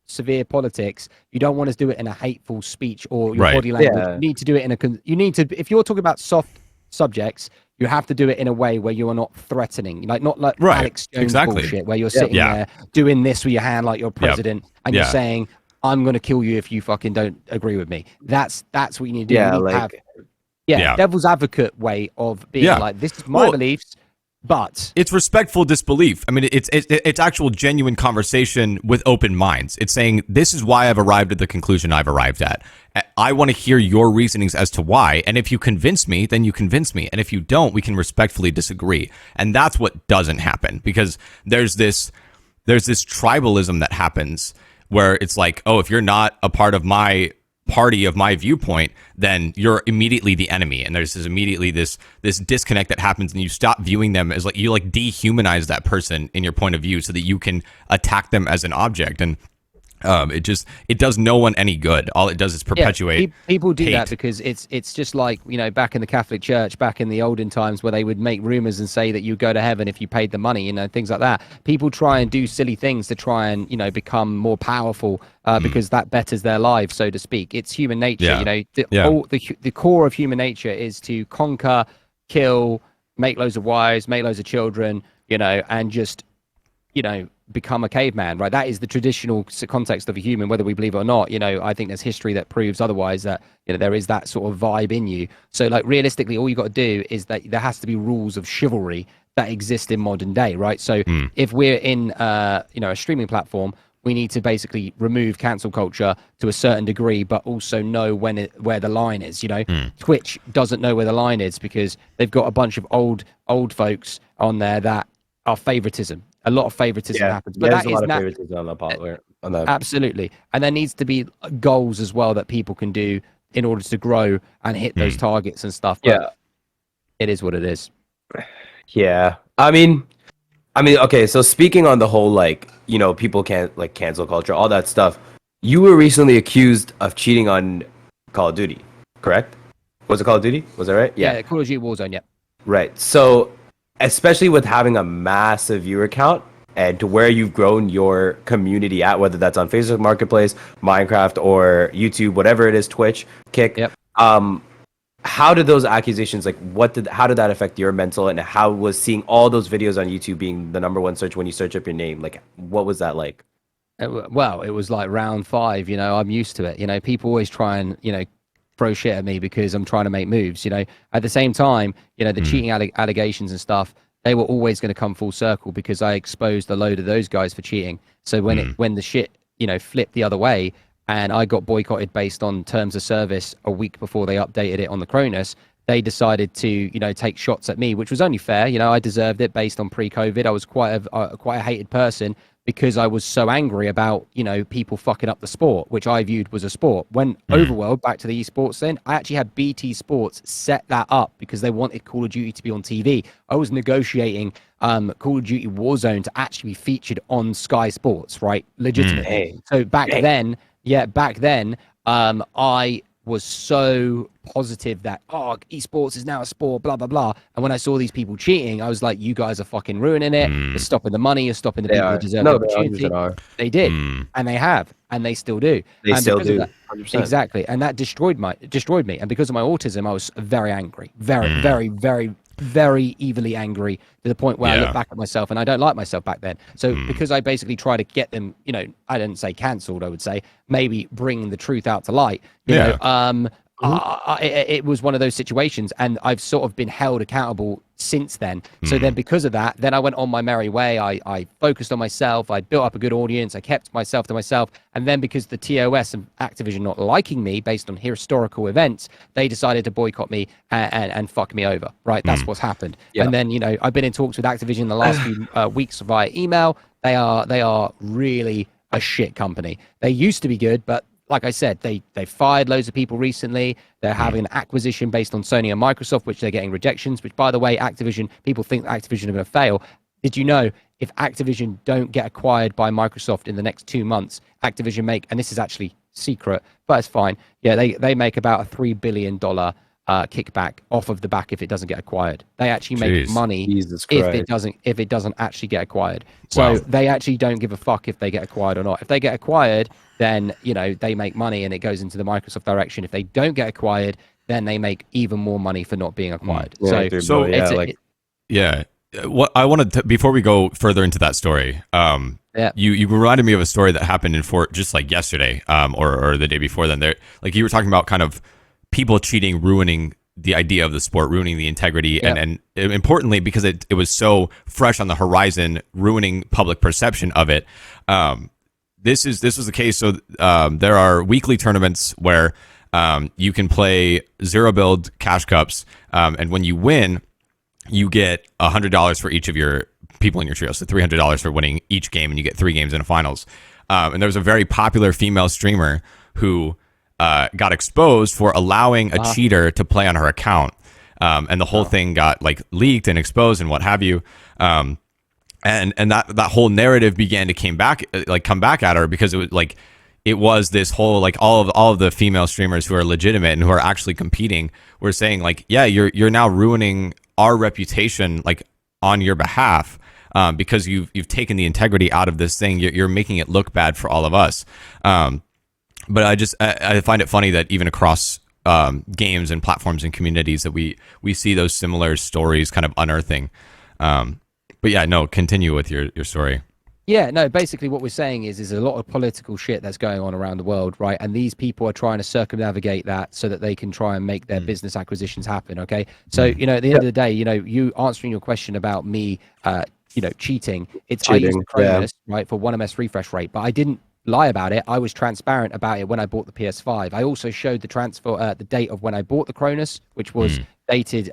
severe politics, you don't want to do it in a hateful speech or your body language. You need to do it if you're talking about soft subjects, you have to do it in a way where you are not threatening, not like Alex Jones bullshit, where you're sitting there doing this with your hand like you're president and you're saying, I'm going to kill you if you fucking don't agree with me. That's what you need to do. You need to have, devil's advocate way of being like, this is my beliefs, but it's respectful disbelief. I mean, it's actual genuine conversation with open minds. It's saying, this is why I've arrived at the conclusion I've arrived at. I want to hear your reasonings as to why. And if you convince me, then you convince me. And if you don't, we can respectfully disagree. And that's what doesn't happen, because there's this tribalism that happens where it's like, oh, if you're not a part of my party, of my viewpoint, then you're immediately the enemy. And there's this disconnect that happens, and you stop viewing them as you dehumanize that person in your point of view so that you can attack them as an object. And it does no one any good. All it does is perpetuate people do hate. that because it's just like, back in the Catholic Church, back in the olden times, where they would make rumors and say that you go to heaven if you paid the money, things like that. People try and do silly things to try and become more powerful because that betters their lives, so to speak. It's human nature. The core of human nature is to conquer, kill, make loads of wives, make loads of children, and just become a caveman, right? That is the traditional context of a human, whether we believe it or not. I think there's history that proves otherwise, that there is that sort of vibe in you. So like realistically, all you got to do is that there has to be rules of chivalry that exist in modern day, right? So if we're in a streaming platform, we need to basically remove cancel culture to a certain degree, but also know where the line is. Twitch doesn't know where the line is because they've got a bunch of old folks on there that are favoritism. A lot of favoritism happens, but there's that a lot is of favoritism on the absolutely. And there needs to be goals as well that people can do in order to grow and hit those targets and stuff. But it is what it is. Yeah, I mean, okay. So speaking on the whole, people can't cancel culture, all that stuff. You were recently accused of cheating on Call of Duty, correct? Was it Call of Duty? Was that right? Yeah, Call of Duty Warzone. Yeah. Right. So, especially with having a massive viewer count and to where you've grown your community at, whether that's on Facebook Marketplace, Minecraft, or YouTube, whatever it is, Twitch, Kick. Yep. How did those accusations, how did that affect your mental, and how was seeing all those videos on YouTube being the number one search when you search up your name? What was that like? Well, it was like round 5, I'm used to it. People always try and, throw shit at me because I'm trying to make moves, At the same time, the cheating allegations and stuff, they were always going to come full circle because I exposed a load of those guys for cheating. So when the shit, flipped the other way, and I got boycotted based on terms of service a week before they updated it on the Cronus, they decided to, take shots at me, which was only fair. I deserved it based on pre-COVID. I was quite a hated person because I was so angry about, people fucking up the sport, which I viewed was a sport. When Overworld, back to the esports then, I actually had BT Sports set that up because they wanted Call of Duty to be on TV. I was negotiating Call of Duty Warzone to actually be featured on Sky Sports, right? Legitimately. So back then, I was so positive that esports is now a sport, blah blah blah. And when I saw these people cheating, I was like, you guys are fucking ruining it. You're stopping the money, you're stopping the people who deserve the opportunity. They did, and they have, and they still do. They still do. That, exactly, and that destroyed me. And because of my autism, I was very angry, very evilly angry, to the point where I look back at myself and I don't like myself back then. So because I basically try to get them, I didn't say cancelled, I would say maybe bring the truth out to light. It was one of those situations, and I've sort of been held accountable since then. So then because of that, then I went on my merry way. I focused on myself. I built up a good audience. I kept myself to myself. And then because the TOS and Activision not liking me based on historical events, they decided to boycott me and fuck me over. Right. That's what's happened. Yeah. And then, I've been in talks with Activision the last few weeks via email. They are really a shit company. They used to be good, but like I said, they fired loads of people recently. They're having an acquisition based on Sony and Microsoft, which they're getting rejections, which, by the way, people think Activision are going to fail. Did you know if Activision don't get acquired by Microsoft in the next 2 months, Activision and this is actually secret, but it's fine. Yeah, they make about a $3 billion kickback off of the back if it doesn't get acquired. They actually make money if it doesn't actually get acquired. So they actually don't give a fuck if they get acquired or not. If they get acquired, then they make money and it goes into the Microsoft direction. If they don't get acquired, then they make even more money for not being acquired. What I wanted to, before we go further into that story, you reminded me of a story that happened in Fort just like yesterday, or the day before then. There, like you were talking about, kind of people cheating, ruining the idea of the sport, ruining the integrity, and importantly, because it was so fresh on the horizon, ruining public perception of it. This was the case. So there are weekly tournaments where you can play zero build cash cups, and when you win, you get $100 for each of your people in your trio. So $300 for winning each game, and you get 3 games in a finals. And there was a very popular female streamer who got exposed for allowing a cheater to play on her account, and the whole thing got like leaked and exposed and what have you. And that whole narrative began to come back at her, because it was this whole, like, all of the female streamers who are legitimate and who are actually competing were saying, like, yeah, you're now ruining our reputation, like, on your behalf, because you've taken the integrity out of this thing. You're making it look bad for all of us. But I find it funny that even across games and platforms and communities that we see those similar stories kind of unearthing. But yeah, no, continue with your story. Yeah, no, basically what we're saying is a lot of political shit that's going on around the world, right? And these people are trying to circumnavigate that so that they can try and make their business acquisitions happen, okay? So, you know, at the end of the day, you know, you answering your question about me, you know, cheating, I used the Cronus, right, for 1ms refresh rate, but I didn't lie about it. I was transparent about it when I bought the PS5. I also showed the date of when I bought the Cronus, which was dated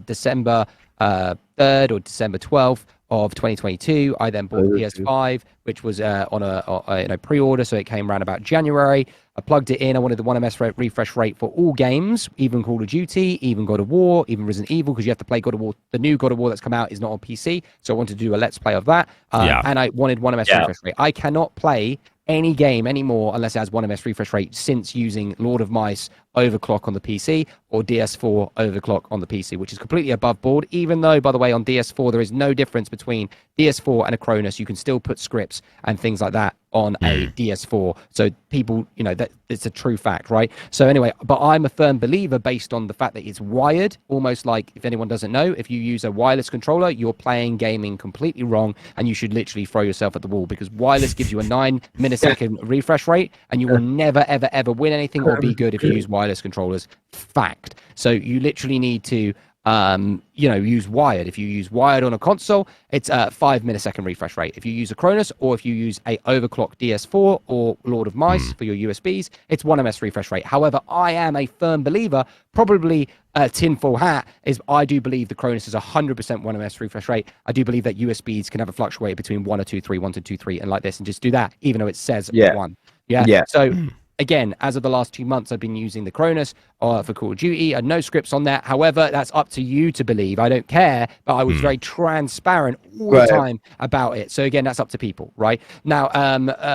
December 3rd or December 12th of 2022. I then bought the PS5, which was on a pre-order, so it came around about January. I plugged it in. I wanted the 1ms refresh rate for all games, even Call of Duty, even God of War, even Resident Evil, because you have to play God of War. The new God of War that's come out is not on PC, so I wanted to do a Let's Play of that. And I wanted 1ms refresh rate. I cannot play any game anymore unless it has 1ms refresh rate since using Lord of Mice overclock on the PC or DS4 overclock on the PC, which is completely above board, even though, by the way, on DS4 there is no difference between DS4 and a Cronus. You can still put scripts and things like that on a DS4, so people, you know, that it's a true fact, right? So anyway, but I'm a firm believer based on the fact that it's wired, almost like, if anyone doesn't know, if you use a wireless controller, you're playing gaming completely wrong, and you should literally throw yourself at the wall, because wireless gives you a 9-millisecond refresh rate, and you will never ever win anything or be good if you use wireless controllers. Fact. So you literally need to you know, use wired. If you use wired on a console, it's a 5-millisecond refresh rate. If you use a Cronus, or if you use a overclocked DS4 or Lord of Mice for your USBs, it's 1ms refresh rate. However, I am a firm believer, probably tinfoil hat, is I do believe the Cronus is 100% 1ms refresh rate. I do believe that USBs can have a fluctuate between 1 or 2, 3, 1 to 2, 3, and like this, and just do that, even though it says 1. Yeah. So again, as of the last 2 months, I've been using the Cronus for Call of Duty. No scripts on that. However, that's up to you to believe. I don't care, but I was very transparent all the time about it. So again, that's up to people, right? Now,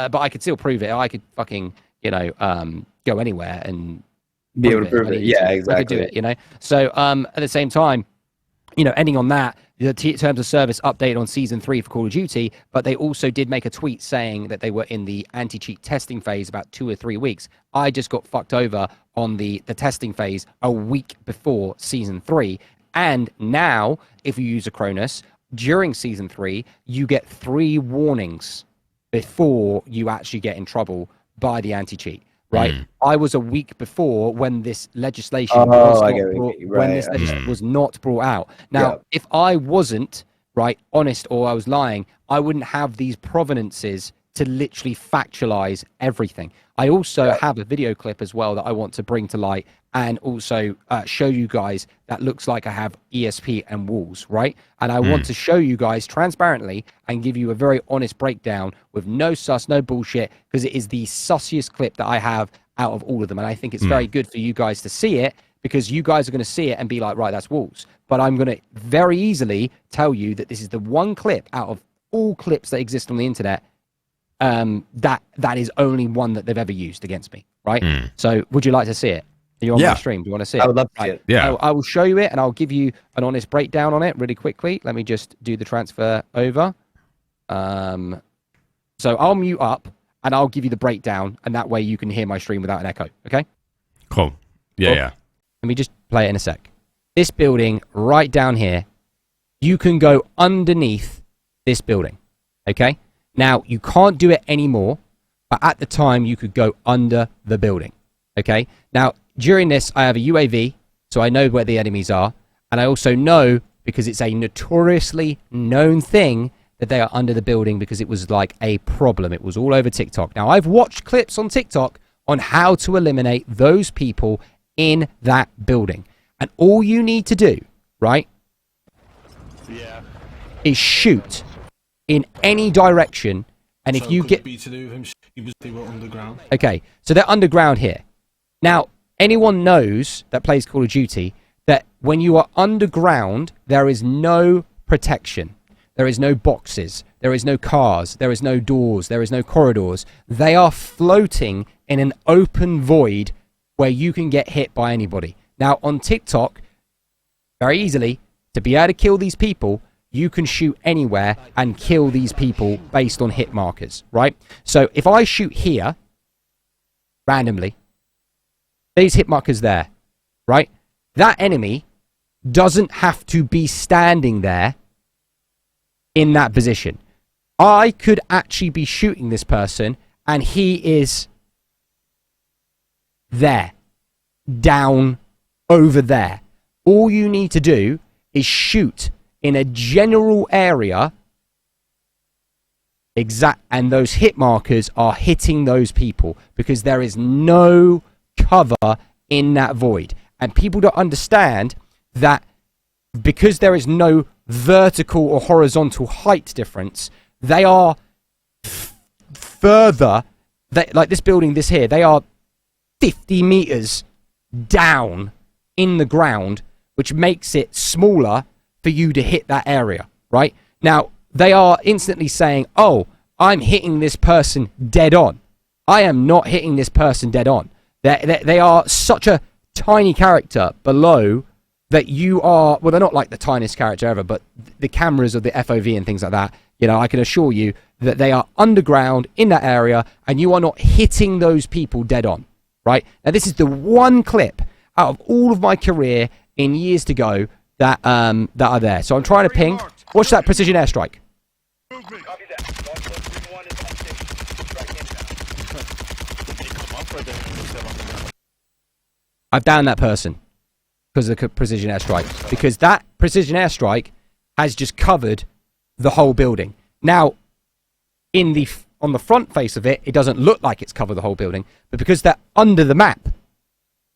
but I could still prove it. I could fucking, you know, go anywhere and be able to prove it. Yeah, exactly. I could do it, you know? So at the same time, you know, ending on that, the terms of service updated on season 3 for Call of Duty, but they also did make a tweet saying that they were in the anti-cheat testing phase about 2 or 3 weeks. I just got fucked over on the testing phase a week before season 3. And now, if you use a Cronus during season 3, you get 3 warnings before you actually get in trouble by the anti-cheat. Right, I was a week before when this legislation was not brought out. Now, if I wasn't honest, or I was lying, I wouldn't have these provenances to literally factualize everything. I also have a video clip as well that I want to bring to light and also show you guys that looks like I have ESP and walls, right? And I want to show you guys transparently and give you a very honest breakdown with no sus, no bullshit, because it is the sussiest clip that I have out of all of them. And I think it's very good for you guys to see it, because you guys are going to see it and be like, right, that's walls. But I'm going to very easily tell you that this is the one clip out of all clips that exist on the internet that is only one that they've ever used against me, right? So would you like to see it? Are you on my stream? Do you want to see it? I would love to see it. Yeah. I will show you it, and I'll give you an honest breakdown on it really quickly. Let me just do the transfer over. So I'll mute up, and I'll give you the breakdown, and that way you can hear my stream without an echo, okay? Cool. Yeah. Let me just play it in a sec. This building right down here, you can go underneath this building, okay? Now, you can't do it anymore, but at the time, you could go under the building, okay? Now, during this, I have a UAV, so I know where the enemies are, and I also know, because it's a notoriously known thing, that they are under the building, because it was like a problem. It was all over TikTok. Now, I've watched clips on TikTok on how to eliminate those people in that building. And all you need to do, right, is shoot in any direction, and if you get underground. Okay, so they're underground here. Now, anyone knows that plays Call of Duty that when you are underground, there is no protection. There is no boxes. There is no cars. There is no doors. There is no corridors. They are floating in an open void where you can get hit by anybody. Now, on TikTok, very easily, to be able to kill these people, you can shoot anywhere and kill these people based on hit markers, right? So if I shoot here, randomly, these hit markers there, right? That enemy doesn't have to be standing there in that position. I could actually be shooting this person and he is there, down over there. All you need to do is shoot in a general area, and those hit markers are hitting those people because there is no cover in that void. And people don't understand that because there is no vertical or horizontal height difference, they are further, like this building, this here, they are 50 meters down in the ground, which makes it smaller for you to hit that area, right? Now, they are instantly saying, oh, I'm hitting this person dead on. I am not hitting this person dead on. They are such a tiny character below that you are, well, they're not like the tiniest character ever, but the cameras of the FOV and things like that, I can assure you that they are underground in that area and you are not hitting those people dead on, right? Now, this is the one clip out of all of my career in years to go that are there. So I'm trying to ping. Watch that precision airstrike. I've downed that person because of the precision airstrike. Because that precision airstrike has just covered the whole building. Now, on the front face of it, it doesn't look like it's covered the whole building. But because they're under the map,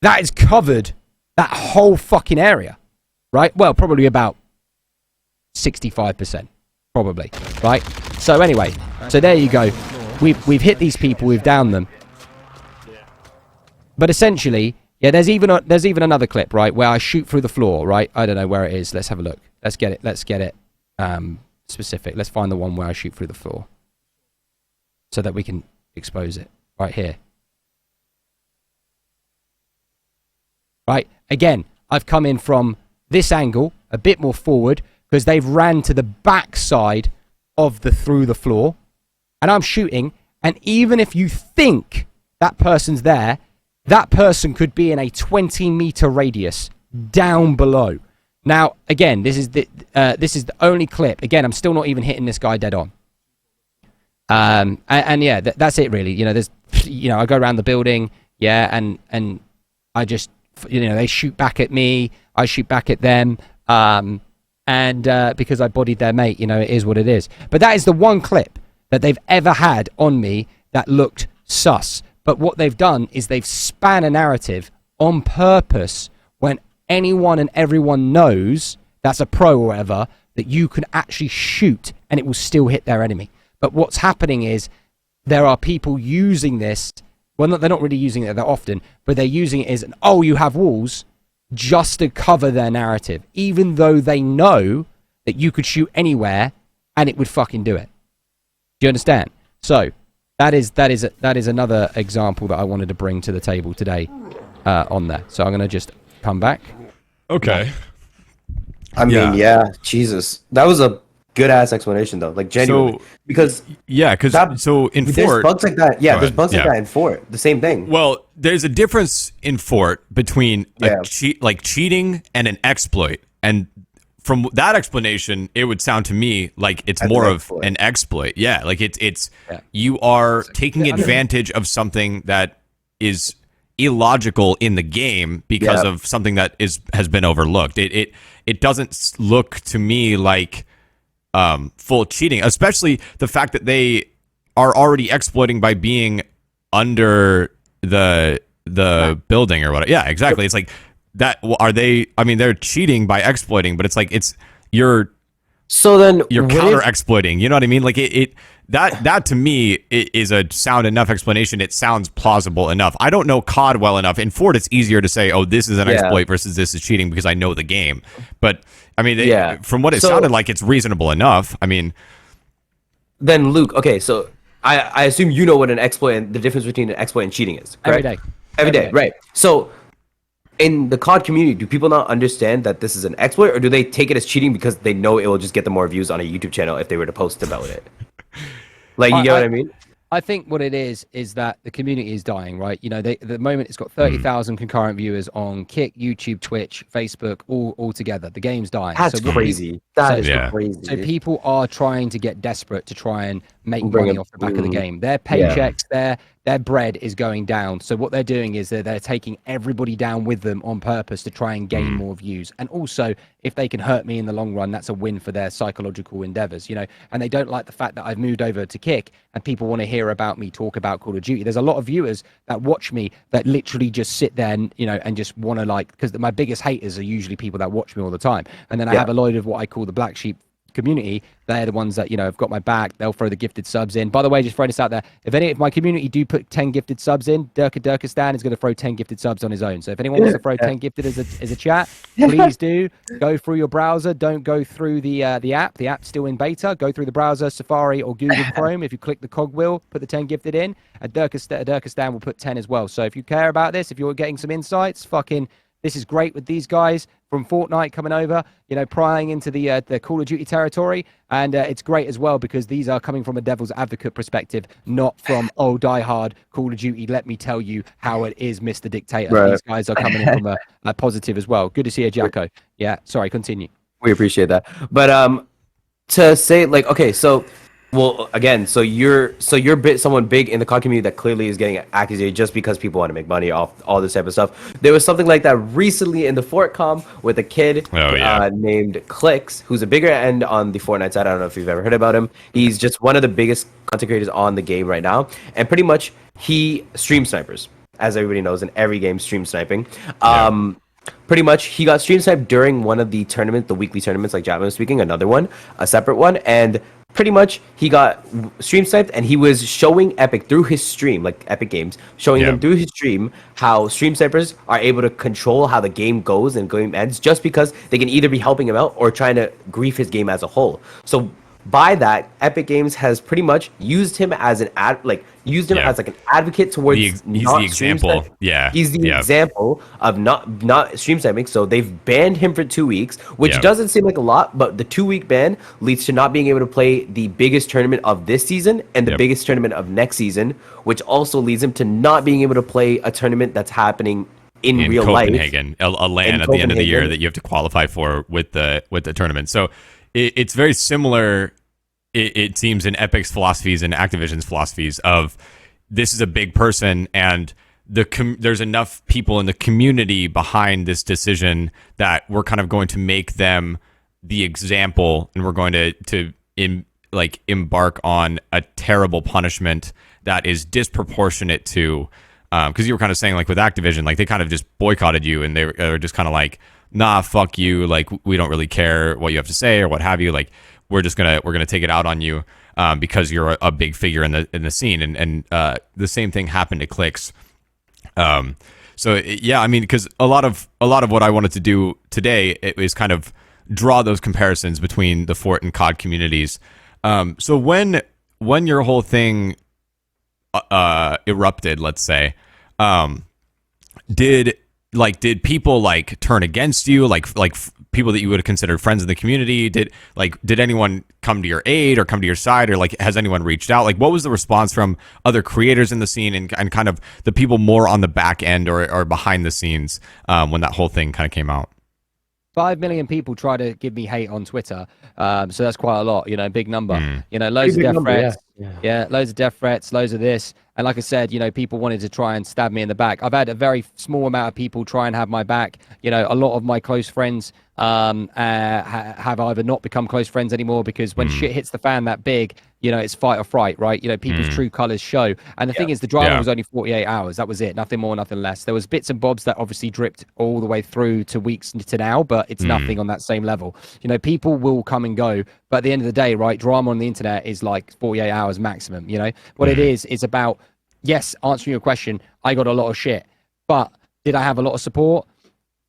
that has covered that whole fucking area. Right? Well, probably about 65%. Probably. Right? So anyway, so there you go. We've hit these people, we've downed them. But essentially, yeah, there's even another clip, right, where I shoot through the floor, right? I don't know where it is. Let's have a look. Let's get it specific. Let's find the one where I shoot through the floor so that we can expose it right here. Right? Again, I've come in from this angle, a bit more forward, because they've ran to the back side of through the floor, and I'm shooting, and even if you think that person's there, that person could be in a 20-meter radius down below. Now, again, this is the only clip. Again, I'm still not even hitting this guy dead on. And yeah, that's it really. There's, I go around the building, yeah, and I just, they shoot back at me, I shoot back at them, and because I bodied their mate, it is what it is. But that is the one clip that they've ever had on me that looked sus. But what they've done is they've spun a narrative on purpose when anyone and everyone knows, that's a pro or whatever, that you can actually shoot and it will still hit their enemy. But what's happening is there are people using this, well, they're not really using it that often, but they're using it as, you have walls, just to cover their narrative, even though they know that you could shoot anywhere and it would fucking do it. Do you understand? So that is another example that I wanted to bring to the table today on there. So I'm going to just come back. Okay. I mean, yeah, Jesus. That was a good-ass explanation, though. Like, genuinely. So in there's Fort... bugs like that. Yeah, there's bugs like that in Fort. The same thing. Well, there's a difference in Fort between cheating and an exploit. And from that explanation, it would sound to me like it's more of an exploit. Yeah, like it's you are taking advantage of something that is illogical in the game because of something that has been overlooked. It doesn't look to me like full cheating, especially the fact that they are already exploiting by being under the building or whatever. Yeah, exactly. It's like that. Are they? I mean, they're cheating by exploiting, but it's like you're counter exploiting. You know what I mean? Like that to me is a sound enough explanation. It sounds plausible enough. I don't know COD well enough. In Fort, it's easier to say, oh, this is an exploit versus this is cheating because I know the game. But I mean, from what it sounded like, it's reasonable enough. I mean, then Luke, okay, so I assume you know what an exploit and the difference between an exploit and cheating is, correct? Every day, right? So in the COD community, do people not understand that this is an exploit, or do they take it as cheating because they know it will just get them more views on a YouTube channel if they were to post about it? Like, you know what I mean? I think what it is that the community is dying, right? You know, at the moment it's got 30,000 concurrent viewers on Kick, YouTube, Twitch, Facebook, all together. The game's dying. That's crazy. That is crazy. So people are trying to get desperate to try and make Bring money it- off the back of the game. Their paychecks, their bread is going down. So what they're doing is they're taking everybody down with them on purpose to try and gain more views. And also, if they can hurt me in the long run, that's a win for their psychological endeavors, you know. And they don't like the fact that I've moved over to Kick and people want to hear about me talk about Call of Duty. There's a lot of viewers that watch me that literally just sit there and, you know, and just want to, like, because my biggest haters are usually people that watch me all the time. And then I have a load of what I call the black sheep community. They're the ones that, you know, have got my back. They'll throw the gifted subs in. By the way, just throwing this out there, if my community do put 10 gifted subs in, Durkistan is going to throw 10 gifted subs on his own. So if anyone wants to throw 10 gifted as a chat, please do. Go through your browser. Don't go through the app. The app's still in beta. Go through the browser, Safari or Google Chrome. If you click the cogwheel, put the 10 gifted in, and Durkistan will put 10 as well. So if you care about this, if you're getting some insights, this is great with these guys from Fortnite coming over, you know, prying into the Call of Duty territory. And it's great as well because these are coming from a devil's advocate perspective, not from, diehard Call of Duty, let me tell you how it is, Mr. Dictator. Right. These guys are coming in from a positive as well. Good to see you, Jacko. Yeah, sorry, continue. We appreciate that. But to say, like, okay, so... Well, again, so you're someone big in the COD community that clearly is getting accusated just because people want to make money off all this type of stuff. There was something like that recently in the Fortcom with a kid named Clicks, who's a bigger end on the Fortnite side. I don't know if you've ever heard about him. He's just one of the biggest content creators on the game right now, and pretty much he stream snipers, as everybody knows, in every game stream sniping. Pretty much, he got stream sniped during one of the tournaments, the weekly tournaments, like Jatmon was speaking, another one, a separate one, and pretty much he got stream sniped, and he was showing Epic through his stream, like Epic Games, showing them through his stream how stream snipers are able to control how the game goes and game ends, just because they can either be helping him out or trying to grief his game as a whole. So by that, Epic Games has pretty much used him as an as like an advocate towards he's the example. He's the example of not stream sniping. So they've banned him for 2 weeks, which doesn't seem like a lot, but the 2-week ban leads to not being able to play the biggest tournament of this season and the biggest tournament of next season, which also leads him to not being able to play a tournament that's happening in real Copenhagen, life. a LAN at the end of the year that you have to qualify for with the tournament. So it's very similar. It seems in Epic's philosophies and Activision's philosophies of this is a big person and there's enough people in the community behind this decision that we're kind of going to make them the example, and we're going to embark on a terrible punishment that is disproportionate to because you were kind of saying, like, with Activision, like, they kind of just boycotted you and they were just kind of like, nah, fuck you, like, we don't really care what you have to say or what have you, like, we're gonna take it out on you because you're a big figure in the scene, and the same thing happened to Clicks. So I mean, because a lot of what I wanted to do today is kind of draw those comparisons between the Fort and COD communities. So when your whole thing erupted, let's say, did people like turn against you, like people that you would have considered friends in the community? Did anyone come to your aid or come to your side, or like has anyone reached out? Like, what was the response from other creators in the scene and kind of the people more on the back end or behind the scenes when that whole thing kind of came out? 5 million people try to give me hate on Twitter, so that's quite a lot, you know, big number. You know, loads of death threats. Yeah, loads of death threats, loads of this. And like I said, you know, people wanted to try and stab me in the back. I've had a very small amount of people try and have my back. You know, a lot of my close friends have either not become close friends anymore because when shit hits the fan that big, you know, it's fight or fright, right? You know, people's true colors show. And the thing is, the drama was only 48 hours. That was it. Nothing more, nothing less. There was bits and bobs that obviously dripped all the way through to weeks to now, but it's nothing on that same level. You know, people will come and go, but at the end of the day, right, drama on the internet is like 48 hours maximum. You know, what it is about, yes, answering your question, I got a lot of shit, but did I have a lot of support?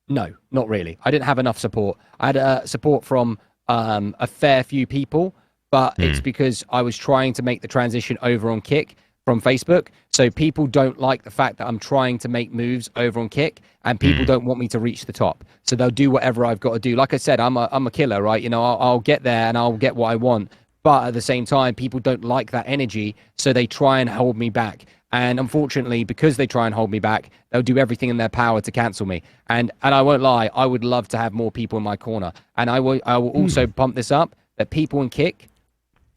No, not really. I didn't have enough support. I had support from a fair few people, but it's because I was trying to make the transition over on Kick from Facebook. So people don't like the fact that I'm trying to make moves over on Kick, and people don't want me to reach the top. So they'll do whatever I've got to do. Like I said, I'm a killer, right? You know, I'll get there and I'll get what I want. But at the same time, people don't like that energy, so they try and hold me back. And unfortunately, because they try and hold me back, they'll do everything in their power to cancel me. And I won't lie, I would love to have more people in my corner. And I will also pump this up, that people in Kick,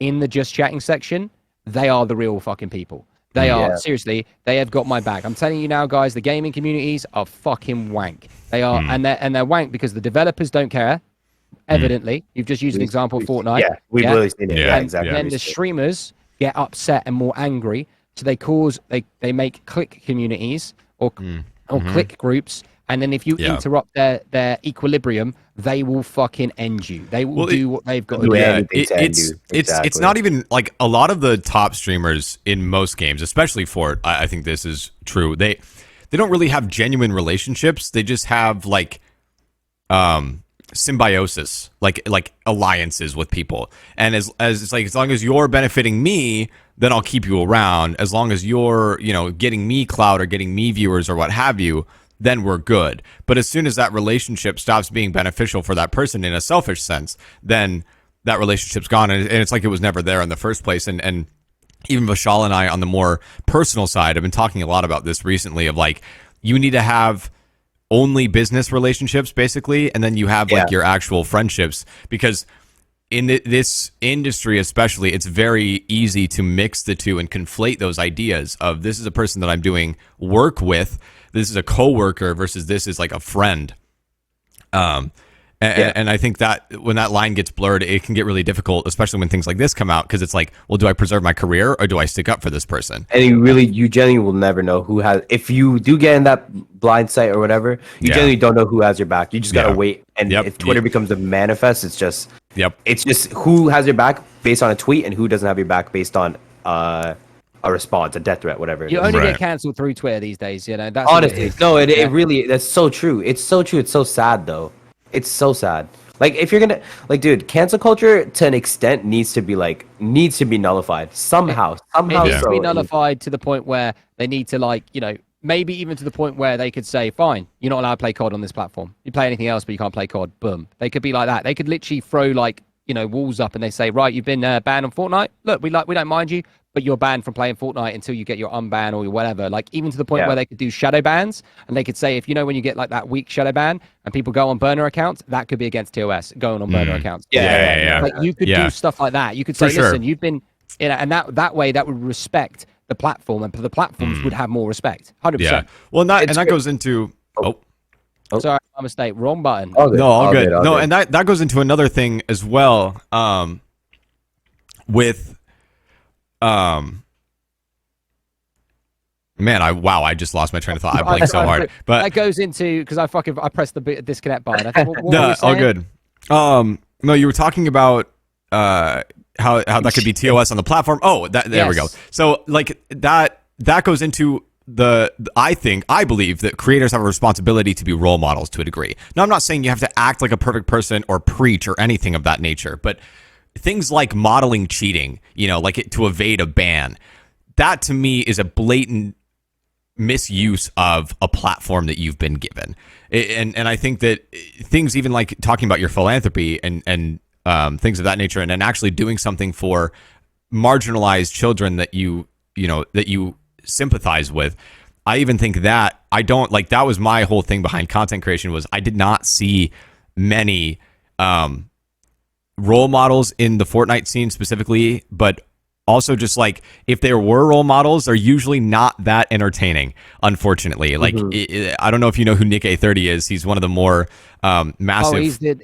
in the just chatting section, they are the real fucking people. They are, seriously, they have got my back. I'm telling you now, guys, the gaming communities are fucking wank. They are, and they're wank because the developers don't care. Evidently, you've just used an example of Fortnite. Yeah, we've really seen it. Yeah, and exactly. then the streamers get upset and more angry, so they make click communities or click groups, and then if you interrupt their equilibrium, they will fucking end you. They will do what they've got to do. Yeah, it's not even like a lot of the top streamers in most games, especially Fort. I think this is true. They don't really have genuine relationships. They just have like symbiosis, like alliances with people. And as it's like, as long as you're benefiting me, then I'll keep you around. As long as you're, getting me clout or getting me viewers or what have you, then we're good. But as soon as that relationship stops being beneficial for that person in a selfish sense, then that relationship's gone, and it's like it was never there in the first place. And even Vishal and I, on the more personal side, have been talking a lot about this recently, of like, you need to have only business relationships basically, and then you have like your actual friendships, because in this industry especially, it's very easy to mix the two and conflate those ideas of, this is a person that I'm doing work with, this is a coworker, versus this is like a friend. And I think that when that line gets blurred, it can get really difficult, especially when things like this come out, because it's like, well, do I preserve my career or do I stick up for this person? And you genuinely will never know who has, if you do get in that blind sight or whatever, you genuinely don't know who has your back. You just gotta wait. And if Twitter becomes a manifest, it's just who has your back based on a tweet and who doesn't have your back based on a response, a death threat, whatever. You only get cancelled through Twitter these days, That's honestly, it really, that's so true. It's so true. It's so sad though. It's so sad. Like, if you're gonna, like, dude, cancel culture to an extent needs to be nullified somehow. It needs to be nullified to the point where they need to, maybe even to the point where they could say, fine, you're not allowed to play COD on this platform. You play anything else, but you can't play COD. Boom. They could be like that. They could literally throw walls up, and they say, right, you've been banned on Fortnite. Look, we don't mind you, but you're banned from playing Fortnite until you get your unban or your whatever. Like, even to the point where they could do shadow bans, and they could say, if when you get like that weak shadow ban and people go on burner accounts, that could be against TOS going on burner accounts. Like, you could do stuff like that. You could say, listen, you've been, and that way that would respect the platform, and the platforms would have more respect. 100%. Yeah. Well, that goes into. Sorry, my mistake. Wrong button. All good. And that goes into another thing as well. With I just lost my train of thought. I blinked so hard. But that goes into, because I pressed the disconnect button. What no, all good. No, you were talking about how that could be TOS on the platform. Oh, there we go. So like that goes into I believe that creators have a responsibility to be role models to a degree. Now, I'm not saying you have to act like a perfect person or preach or anything of that nature, but things like modeling cheating, to evade a ban, that to me is a blatant misuse of a platform that you've been given. And I think that things even like talking about your philanthropy and things of that nature, and then actually doing something for marginalized children that you sympathize with. I even think that that was my whole thing behind content creation, was I did not see many role models in the Fortnite scene specifically, but also just like, if there were role models, they're usually not that entertaining, unfortunately. Like, I don't know if you know who Nick A30 is. He's one of the more massive. Oh, he's the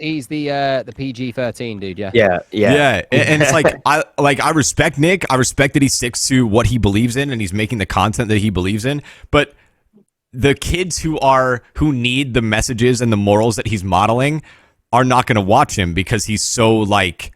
PG-13 dude. Yeah. Yeah. And it's like, I respect Nick. I respect that he sticks to what he believes in and he's making the content that he believes in. But the kids who need the messages and the morals that he's modeling are not going to watch him, because he's so like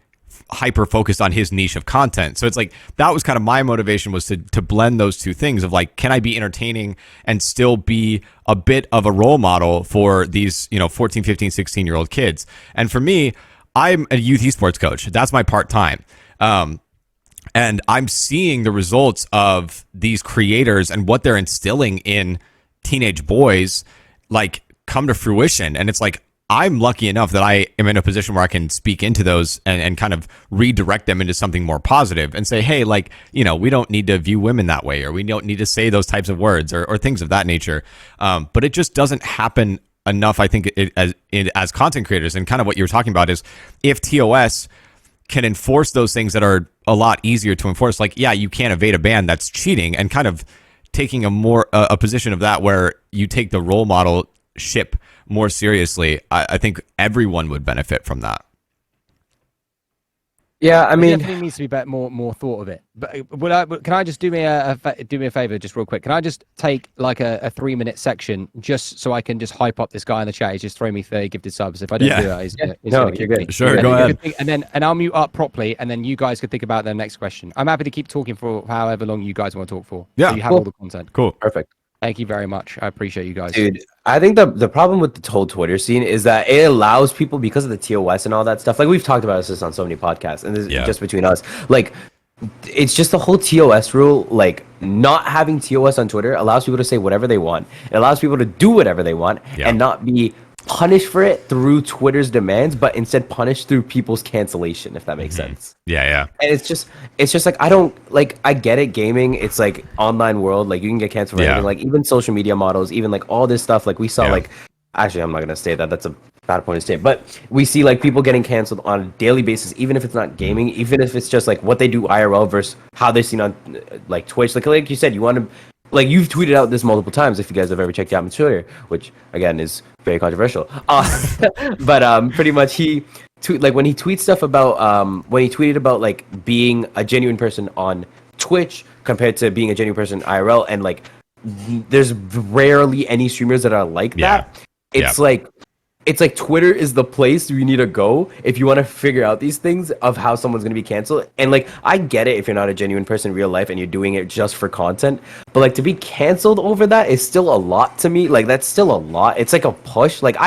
hyper focused on his niche of content. So it's like, that was kind of my motivation, was to blend those two things of like, can I be entertaining and still be a bit of a role model for these 14, 15, 16-year-old kids. And for me, I'm a youth esports coach. That's my part-time. And I'm seeing the results of these creators and what they're instilling in teenage boys like come to fruition. And it's like, I'm lucky enough that I am in a position where I can speak into those and kind of redirect them into something more positive and say, hey, like, you know, we don't need to view women that way, or we don't need to say those types of words or things of that nature. But it just doesn't happen enough, I think, as content creators. And kind of what you're talking about is if TOS can enforce those things that are a lot easier to enforce, like, yeah, you can't evade a ban, that's cheating, and kind of taking a position of that where you take the role model ship more seriously, I think everyone would benefit from that. Yeah, I mean, It definitely needs to be more thought of it. But can I just do me a favor, just real quick? Can I just take like a 3-minute section just so I can just hype up this guy in the chat? He's just throwing me 30 gifted subs. If I don't do that, he's No, gonna you're kick good. me. Sure, go ahead. And I'll mute up properly, and then you guys could think about the next question. I'm happy to keep talking for however long you guys want to talk for. Yeah, so you have cool. all the content. Cool. Perfect. Thank you very much. I appreciate you guys. Dude, I think the problem with the whole Twitter scene is that it allows people, because of the TOS and all that stuff, like we've talked about this on so many podcasts, and this is just between us, like, it's just the whole TOS rule, like, not having TOS on Twitter allows people to say whatever they want. It allows people to do whatever they want and not be punished for it through Twitter's demands, but instead punished through people's cancellation, if that makes sense. Yeah. And it's just like, I get it, gaming, it's like online world, like you can get canceled for anything, like even social media models, even like all this stuff, like we saw like, actually I'm not gonna say that, that's a bad point to say, but we see like people getting canceled on a daily basis, even if it's not gaming, even if it's just like what they do IRL versus how they're seen on like Twitch. Like you said, you want to, like, you've tweeted out this multiple times if you guys have ever checked out my Twitter, which again is very controversial. But pretty much when he tweets stuff about when he tweeted about like being a genuine person on Twitch compared to being a genuine person IRL, and like there's rarely any streamers that are like that. It's like Twitter is the place you need to go if you want to figure out these things of how someone's going to be canceled. And like, I get it if you're not a genuine person in real life and you're doing it just for content, but like to be canceled over that is still a lot to me. Like, that's still a lot. It's like a push. Like,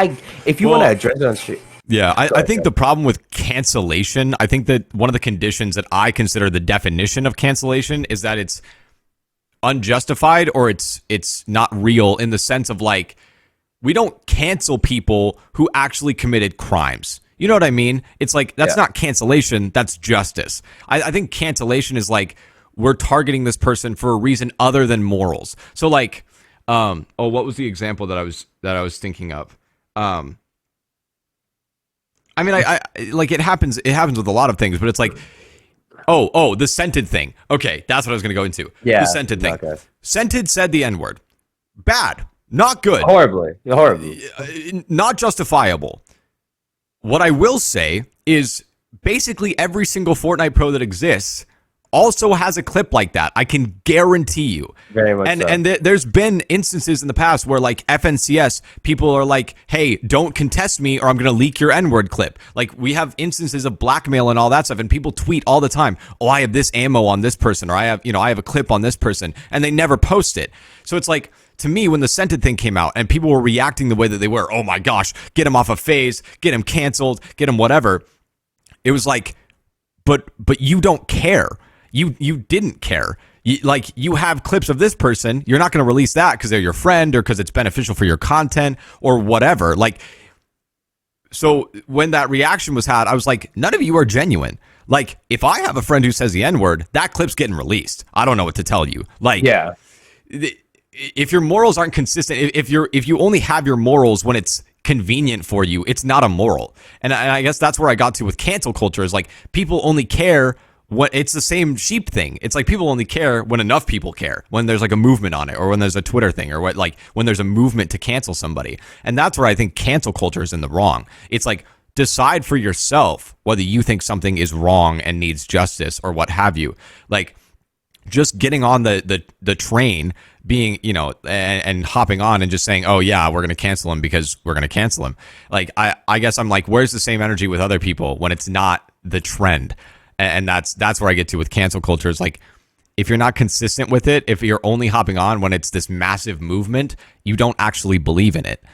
if you want to address it on street. Yeah, I think the problem with cancellation, I think that one of the conditions that I consider the definition of cancellation is that it's unjustified, or it's not real, in the sense of like, we don't cancel people who actually committed crimes. You know what I mean? It's like, that's not cancellation, that's justice. I think cancellation is like, we're targeting this person for a reason other than morals. So like, what was the example that I was thinking of? I mean, I like, it happens with a lot of things, but it's like, oh, the scented thing. Okay, that's what I was going to go into. Yeah, the scented thing. Okay. Scented said the N-word. Bad. Not good. Horribly. Not justifiable. What I will say is basically every single Fortnite pro that exists also has a clip like that. I can guarantee you. Very much so. And there's been instances in the past where like FNCS people are like, hey, don't contest me or I'm going to leak your N-word clip. Like, we have instances of blackmail and all that stuff, and people tweet all the time, oh, I have this ammo on this person, or I have a clip on this person, and they never post it. So it's like, to me, when the scented thing came out and people were reacting the way that they were, oh my gosh, get him off of FaZe, get him canceled, get him whatever. It was like, but you don't care. You didn't care. You have clips of this person. You're not going to release that because they're your friend or because it's beneficial for your content or whatever. Like, so when that reaction was had, I was like, none of you are genuine. Like, if I have a friend who says the N-word, that clip's getting released. I don't know what to tell you. Like, yeah. If your morals aren't consistent, if you only have your morals when it's convenient for you, it's not a moral. And I guess that's where I got to with cancel culture, is like, people only care what, it's the same sheep thing. It's like, people only care when enough people care, when there's like a movement on it, or when there's a Twitter thing, or when there's a movement to cancel somebody. And that's where I think cancel culture is in the wrong. It's like, decide for yourself whether you think something is wrong and needs justice or what have you. Like, just getting on the train, being, and hopping on and just saying, oh yeah, we're going to cancel him because we're going to cancel him. Like, I guess I'm like, where's the same energy with other people when it's not the trend? And that's where I get to with cancel culture. Is like, if you're not consistent with it, if you're only hopping on when it's this massive movement, you don't actually believe in it.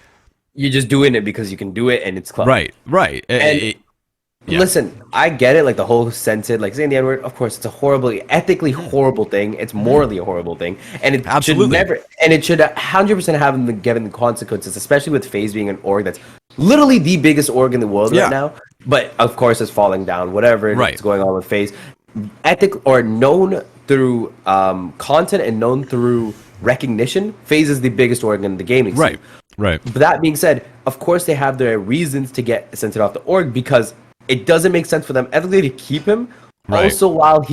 You're just doing it because you can do it and it's clever. Right. Yeah. Listen, I get it, like the whole scented, like saying the N-word, of course, it's a ethically horrible thing. It's morally a horrible thing. And it Absolutely. should 100% have them given the consequences, especially with FaZe being an org that's literally the biggest org in the world Yeah. right now. But of course, it's falling down. Whatever Right. is going on with FaZe, known through content and known through recognition, FaZe is the biggest org in the gaming scene. Right. Right. But that being said, of course they have their reasons to get censored off the org because it doesn't make sense for them ethically to keep him. Right. Also, while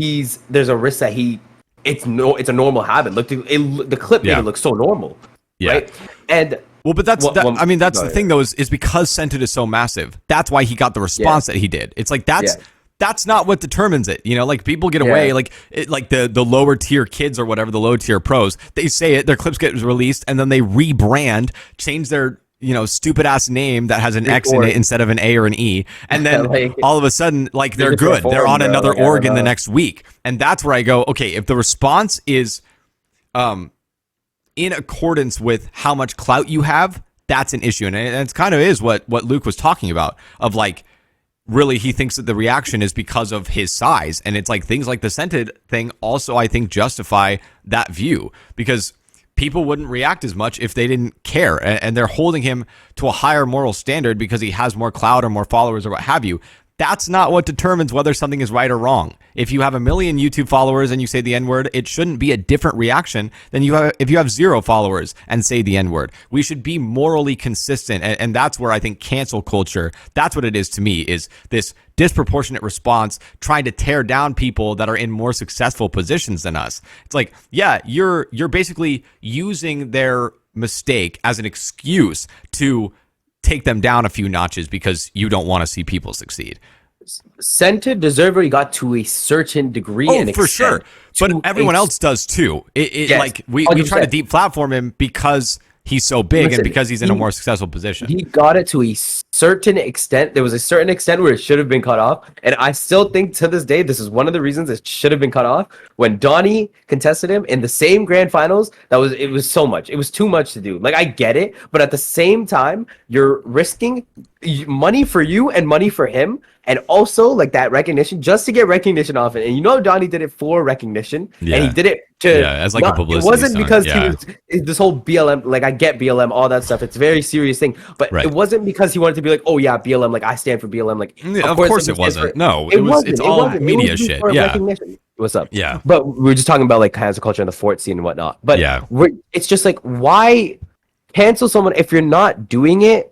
there's a risk that it's a normal habit. Look, the clip made it look so normal. Yeah. Right. And Well, but that's that's go the thing though is because Scented is so massive. That's why he got the response that he did. It's like that's not what determines it. You know, like people get away like the lower tier kids or whatever, the low tier pros. They say it, their clips get released, and then they rebrand, change their stupid ass name that has an X in it instead of an A or an E, and then all of a sudden like they're good. They're on another org in the next week, and that's where I go. Okay, if the response is in accordance with how much clout you have, that's an issue. And it's kind of is what Luke was talking about of like, really he thinks that the reaction is because of his size. And it's like things like the Scented thing also, I think, justify that view because people wouldn't react as much if they didn't care. And they're holding him to a higher moral standard because he has more clout or more followers or what have you. That's not what determines whether something is right or wrong. If you have 1 million YouTube followers and you say the N-word, it shouldn't be a different reaction than if you have 0 followers and say the N-word. We should be morally consistent. And that's where I think cancel culture, that's what it is to me, is this disproportionate response trying to tear down people that are in more successful positions than us. It's like, yeah, you're basically using their mistake as an excuse to take them down a few notches because you don't want to see people succeed. Scented deserve what he got to a certain degree. Oh, for sure. But everyone else does too. Yes, like we try to deep platform him because he's so big and because he's in a more successful position. He got it to a certain extent. There was a certain extent where it should have been cut off. And I still think to this day, this is one of the reasons it should have been cut off. When Donnie contested him in the same grand finals, it was so much. It was too much to do. Like, I get it. But at the same time, you're risking money for you and money for him. And also, like, that recognition, just to get recognition off it. And Donnie did it for recognition. Yeah. And he did it as like a publicity It wasn't stunt. because he was this whole BLM, like, I get BLM, all that stuff. It's a very serious thing. But it wasn't because he wanted to be like, oh, yeah, BLM, like, I stand for BLM. Like, of course it wasn't. No, it's all media shit. Yeah. What's up? Yeah. But we were just talking about, like, cancel culture and the fort scene and whatnot. But it's just like, why cancel someone if you're not doing it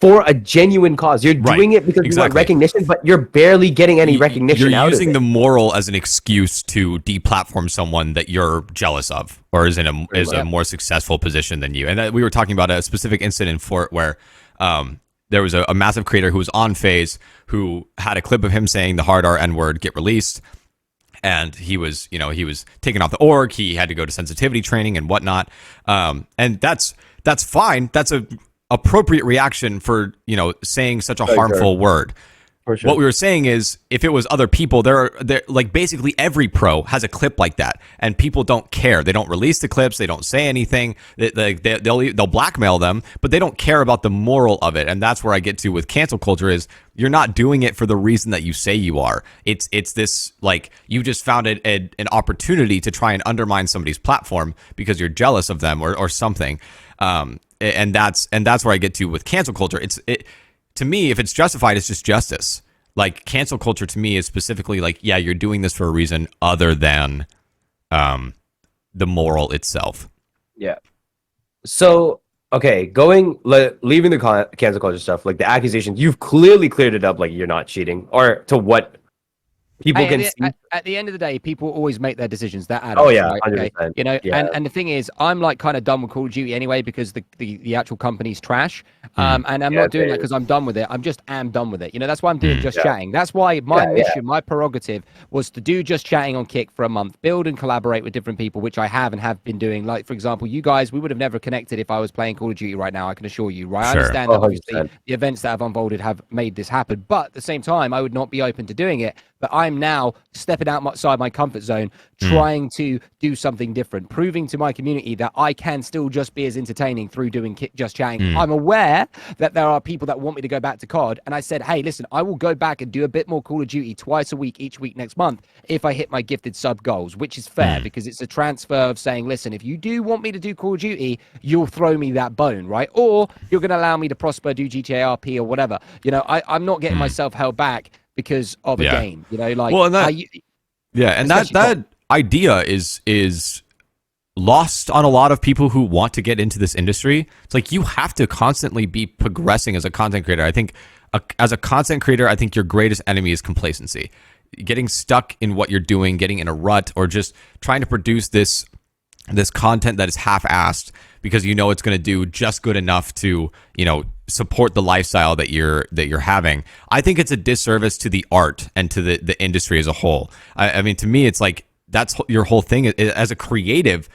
for a genuine cause? You're doing it because you want recognition, but you're barely getting any recognition. You're using the moral as an excuse to deplatform someone that you're jealous of or is in a more successful position than you. And we were talking about a specific incident in Fort where there was a massive creator who was on FaZe who had a clip of him saying the hard R N-word get released. And he was taken off the org. He had to go to sensitivity training and whatnot. And that's fine. That's a appropriate reaction for saying such a harmful word. For sure. What we were saying is, if it was other people, they're like basically every pro has a clip like that, and people don't care. They don't release the clips. They don't say anything. They'll blackmail them, but they don't care about the moral of it. And that's where I get to with cancel culture is you're not doing it for the reason that you say you are. It's this like you just found an opportunity to try and undermine somebody's platform because you're jealous of them or something. And that's where I get to with cancel culture. To me, if it's justified, it's just justice. Like cancel culture to me is specifically like, yeah, you're doing this for a reason other than the moral itself. Yeah. So, okay, leaving the cancel culture stuff, like the accusations, you've clearly cleared it up, like you're not cheating, or to what people can see. At the end of the day, people always make their decisions. That adults, oh yeah, right? 100%. Okay? And the thing is, I'm like kind of done with Call of Duty anyway because the actual company's trash. And I'm not doing that because I'm done with it. I'm done with it. That's why I'm doing just chatting. That's why my mission, my prerogative was to do just chatting on Kick for a month, build and collaborate with different people, which I have been doing. Like, for example, you guys, we would have never connected if I was playing Call of Duty right now. I can assure you, right? Sure. I understand that obviously the events that have unfolded have made this happen, but at the same time, I would not be open to doing it But I'm now stepping outside my comfort zone, trying to do something different, proving to my community that I can still just be as entertaining through doing just chatting. I'm aware that there are people that want me to go back to COD, and I said, hey, listen, I will go back and do a bit more Call of Duty twice a week, each week next month, if I hit my gifted sub goals, which is fair because it's a transfer of saying, listen, if you do want me to do Call of Duty, you'll throw me that bone, right? Or you're going to allow me to prosper, do GTA RP or whatever. You know, I'm not getting myself held back because of a game, you know, like, well, and that, and that idea is lost on a lot of people who want to get into this industry. It's like you have to constantly be progressing as a content creator. I think as a content creator, I think your greatest enemy is complacency. Getting stuck in what you're doing, getting in a rut, or just trying to produce this content that is half-assed because you know it's going to do just good enough to, you know, support the lifestyle that you're having. I think it's a disservice to the art and to the industry as a whole. I mean, to me, it's like that's your whole thing. As a creative,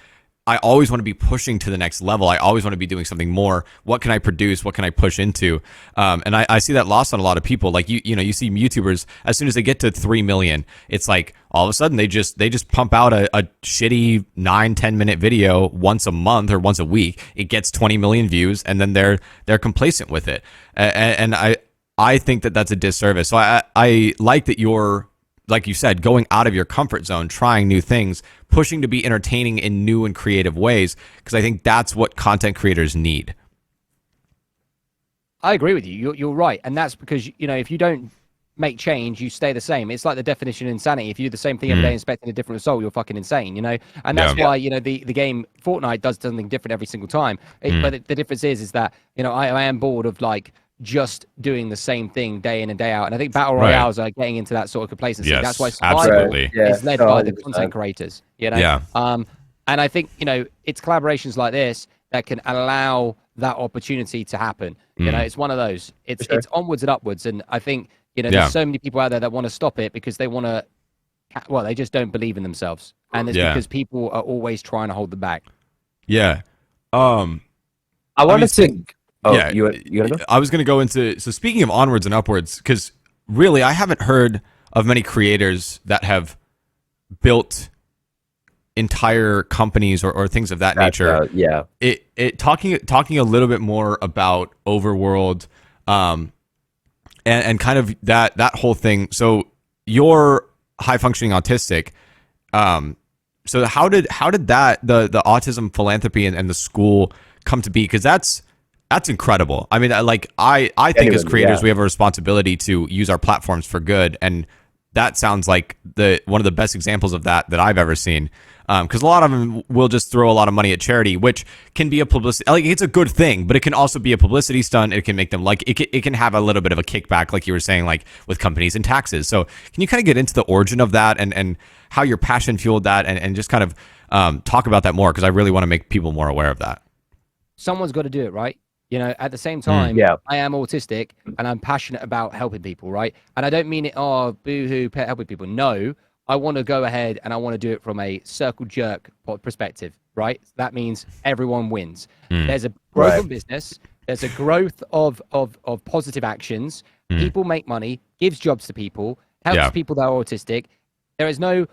I always want to be pushing to the next level. I always want to be doing something more. What can I produce? What can I push into? And I see that lost on a lot of people. Like you know, you see YouTubers, as soon as they get to 3 million, it's like all of a sudden they just pump out a shitty 9-10 minute video once a month or once a week. It gets 20 million views, and then they're complacent with it. And I think that that's a disservice. So I like that you're, like you said, going out of your comfort zone, trying new things, pushing to be entertaining in new and creative ways, because I think that's what content creators need. I agree with you. You're right. And that's because, you know, if you don't make change, you stay the same. It's like the definition of insanity. If you do the same thing every day expecting a different result, you're fucking insane, you know? And that's why, you know, the game Fortnite does something different every single time. But the difference is that, you know, I am bored of like just doing the same thing day in and day out. And I think battle royales are getting into that sort of complacency. Yes, that's why survival is led by the content creators, you know? Yeah. And I think, you know, it's collaborations like this that can allow that opportunity to happen. You know, it's one of those. It's onwards and upwards. And I think, you know, there's so many people out there that want to stop it because they want to, well, they just don't believe in themselves. And it's because people are always trying to hold them back. Yeah. I wanted to... Oh, yeah, you gonna go? I was going to go into, so speaking of onwards and upwards, because really I haven't heard of many creators that have built entire companies or things of that nature. Talking a little bit more about Overworld, and kind of that whole thing. So you're high functioning autistic. So how did that the autism philanthropy and the school come to be? Because that's incredible. I mean, I think as creators, we have a responsibility to use our platforms for good, and that sounds like one of the best examples of that I've ever seen. Because a lot of them will just throw a lot of money at charity, which can be a publicity, like it's a good thing, but it can also be a publicity stunt. It can make them like it can have a little bit of a kickback, like you were saying, like with companies and taxes. So can you kind of get into the origin of that and how your passion fueled that, and just kind of talk about that more? Because I really want to make people more aware of that. Someone's got to do it, right? You know, at the same time, I am autistic and I'm passionate about helping people, right? And I don't mean it, oh, boo-hoo, helping people. No, I want to go ahead and I want to do it from a circle jerk perspective, right? That means everyone wins. There's a growth of business. There's a growth of positive actions. People make money, gives jobs to people, helps people that are autistic. There is no,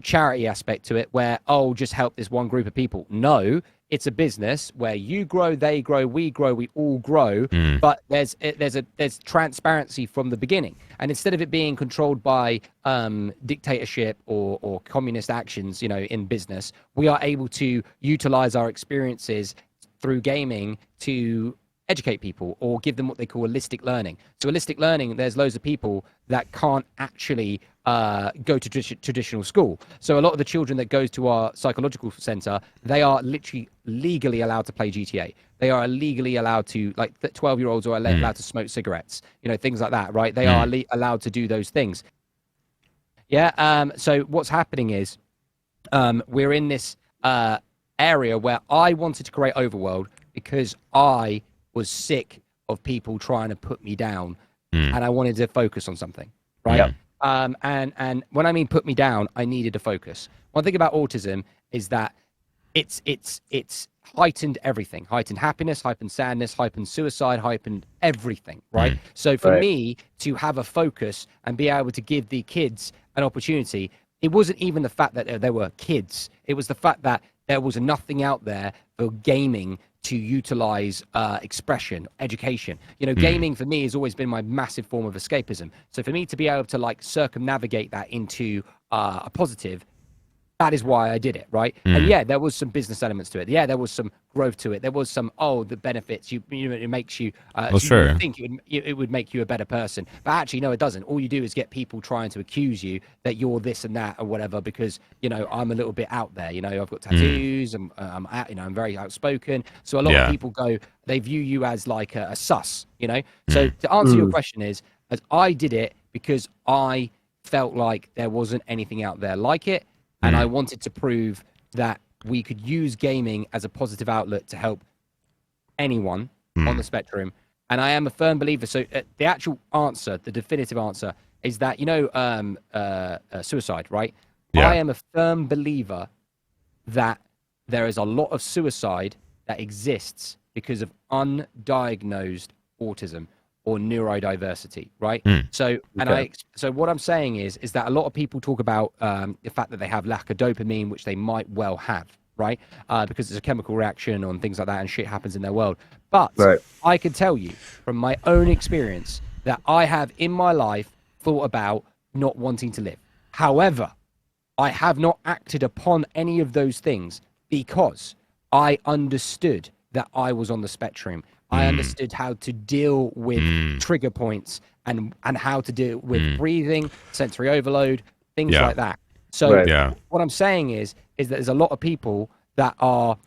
charity aspect to it where, just help this one group of people. No, it's a business where you grow, they grow, we all grow, but there's transparency from the beginning. And instead of it being controlled by dictatorship or communist actions, you know, in business, we are able to utilize our experiences through gaming to educate people or give them what they call holistic learning. So holistic learning, there's loads of people that can't actually go to traditional school. So a lot of the children that goes to our psychological center, they are literally legally allowed to play GTA. They are legally allowed to, like, 12-year-olds are allowed to smoke cigarettes, you know, things like that, right? They are allowed to do those things. So what's happening is we're in this area where I wanted to create Overworld because I was sick of people trying to put me down, and I wanted to focus on something, right? And when I mean put me down, I needed to focus. One thing about autism is that it's heightened everything, heightened happiness, heightened sadness, heightened suicide, heightened everything, right? So for me to have a focus and be able to give the kids an opportunity, it wasn't even the fact that there were kids. It was the fact that there was nothing out there for gaming to utilize expression, education. You know, gaming for me has always been my massive form of escapism. So for me to be able to like circumnavigate that into a positive, that is why I did it, right? And yeah, there was some business elements to it. Yeah, there was some growth to it. There was some the benefits. You know, it makes you. Well, sure. You would think it would make you a better person, but actually, no, it doesn't. All you do is get people trying to accuse you that you're this and that or whatever because you know I'm a little bit out there. You know, I've got tattoos. I'm very outspoken. So a lot of people they view you as like a sus. You know. So to answer your question is, as I did it because I felt like there wasn't anything out there like it. And I wanted to prove that we could use gaming as a positive outlet to help anyone on the spectrum. And I am a firm believer. So the actual answer, the definitive answer, is that, you know, suicide, right? Yeah. I am a firm believer that there is a lot of suicide that exists because of undiagnosed autism or neurodiversity, right? So, so what I'm saying is that a lot of people talk about the fact that they have lack of dopamine, which they might well have, right? Because it's a chemical reaction on things like that, and shit happens in their world. But I can tell you from my own experience that I have in my life thought about not wanting to live. However, I have not acted upon any of those things because I understood that I was on the spectrum. I understood how to deal with trigger points and how to deal with breathing, sensory overload, things like that. So what I'm saying is that there's a lot of people that are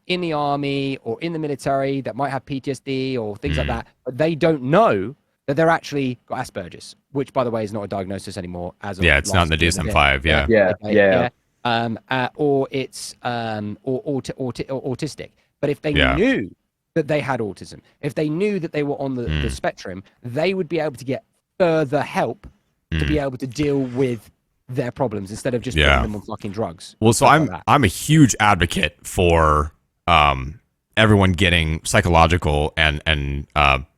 in the army or in the military that might have PTSD or things like that, but they don't know that they're actually got Asperger's, which by the way is not a diagnosis anymore. As of it's not in the DSM-5. Or it's autistic. But if they knew that they had autism, if they knew that they were on the spectrum, they would be able to get further help to be able to deal with their problems instead of just putting them on fucking drugs. Well, so I'm a huge advocate for everyone getting psychological and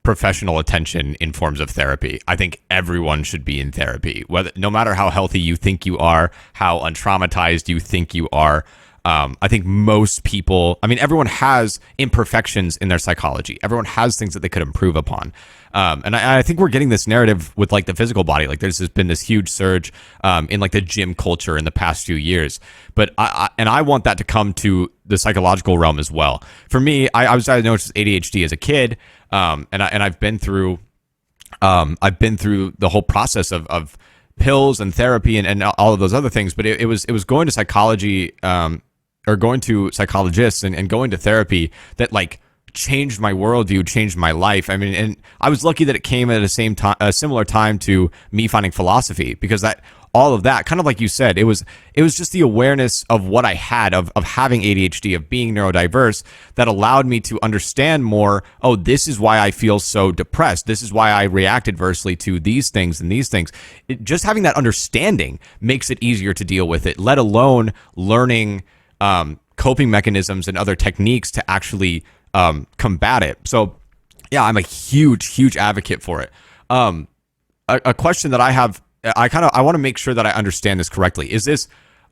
professional attention in forms of therapy. I think everyone should be in therapy, no matter how healthy you think you are, how untraumatized you think you are. I think most people, I mean, everyone has imperfections in their psychology. Everyone has things that they could improve upon. And I think we're getting this narrative with like the physical body. Like there's been this huge surge in like the gym culture in the past few years. But I want that to come to the psychological realm as well. For me, I was diagnosed with ADHD as a kid. And I've been through the whole process of pills and therapy and all of those other things. But it was going to psychology, or going to psychologists and going to therapy that like changed my worldview, changed my life. I mean, and I was lucky that it came at a similar time to me finding philosophy, because all of that, kind of like you said, it was just the awareness of what I had of having ADHD, of being neurodiverse, that allowed me to understand more. Oh, this is why I feel so depressed. This is why I react adversely to these things and these things. Just having that understanding makes it easier to deal with it, let alone learning coping mechanisms and other techniques to actually combat it. So yeah, I'm a huge advocate for it. A question that I have, I want to make sure that I understand this correctly. Is this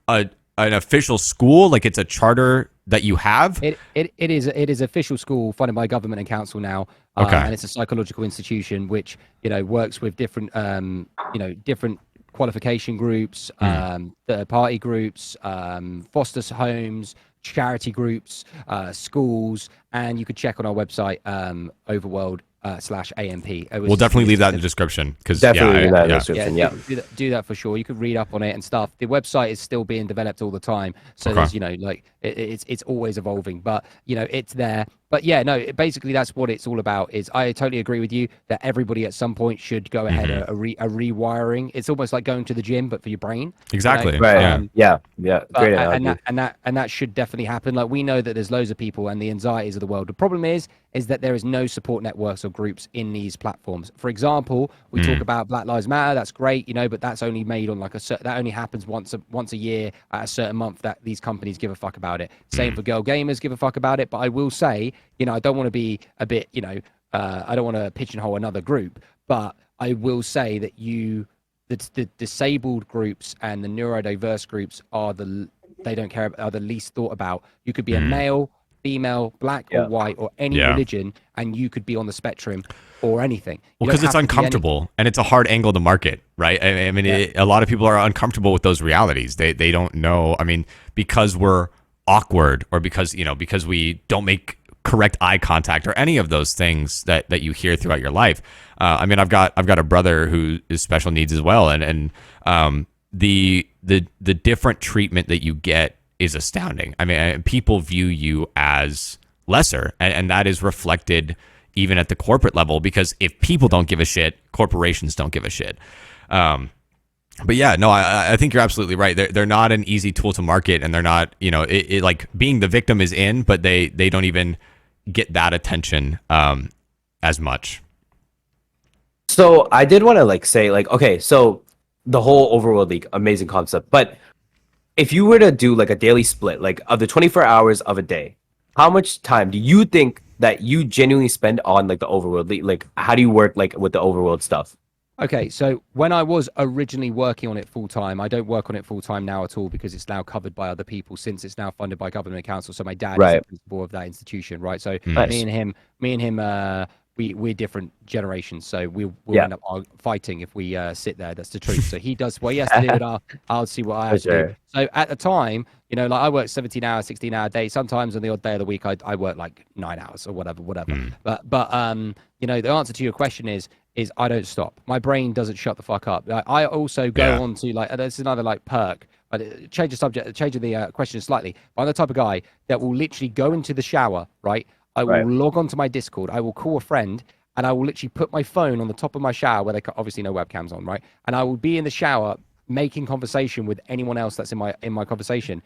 an official school? Like it's a charter that you have? It is official school funded by government and council now. Okay. And it's a psychological institution which, you know, works with different, different qualification groups, third party groups, foster homes, charity groups, schools, and you could check on our website, overworld /AMP. We'll definitely leave that in the description, because leave that in the description. Do that for sure. You could read up on it and stuff. The website is still being developed all the time, so there's, you know, like it's always evolving, but you know, it's there. but yeah, no, basically that's what it's all about. Is I totally agree with you that everybody at some point should go ahead a rewiring. It's almost like going to the gym, but for your brain. Exactly. You know? Right. Yeah. Great analogy. And that should definitely happen. Like we know that there's loads of people and the anxieties of the world. The problem is that there is no support networks or groups in these platforms. For example, we talk about Black Lives Matter. That's great, you know, but that's only made on like that only happens once a year at a certain month that these companies give a fuck about it. Same for Girl Gamers give a fuck about it. But I will say, you know, I don't want to be a bit, you know, I don't want to pigeonhole another group, but I will say that the disabled groups and the neurodiverse groups are the least thought about. You could be a male, female, black or white or any religion, and you could be on the spectrum or anything. Well, because it's uncomfortable and it's a hard angle to market, right? I mean, a lot of people are uncomfortable with those realities. They don't know. I mean, because we're awkward or because we don't make correct eye contact or any of those things that you hear throughout your life. I mean, I've got a brother who is special needs as well, and the different treatment that you get is astounding. I mean, people view you as lesser, and that is reflected even at the corporate level, because if people don't give a shit, corporations don't give a shit. But yeah, no, I think you're absolutely right. They're not an easy tool to market, and they're not, you know, it like being the victim is in, but they don't even get that attention as much. So I did want to like say like, okay, so the whole Overworld League, amazing concept. But if you were to do like a daily split, like of the 24 hours of a day, how much time do you think that you genuinely spend on like the Overworld League? Like, how do you work like with the Overworld stuff? Okay, so when I was originally working on it full time, I don't work on it full time now at all because it's now covered by other people since it's now funded by government council. So my dad is the principal of that institution, right? So me and him, we're different generations, so we'll end up fighting if we sit there. That's the truth. So he does what he has to do, and I'll see what I have to do. So at the time, you know, like I work 17 hours, 16-hour days. Sometimes on the odd day of the week, I work like 9 hours or whatever. But you know, the answer to your question is I don't stop. My brain doesn't shut the fuck up. I also go on to like, this is another like perk. But change the subject, changing the question slightly. I'm the type of guy that will literally go into the shower, right? I will log onto my Discord. I will call a friend, and I will literally put my phone on the top of my shower where they obviously no webcams on, right? And I will be in the shower making conversation with anyone else that's in my conversation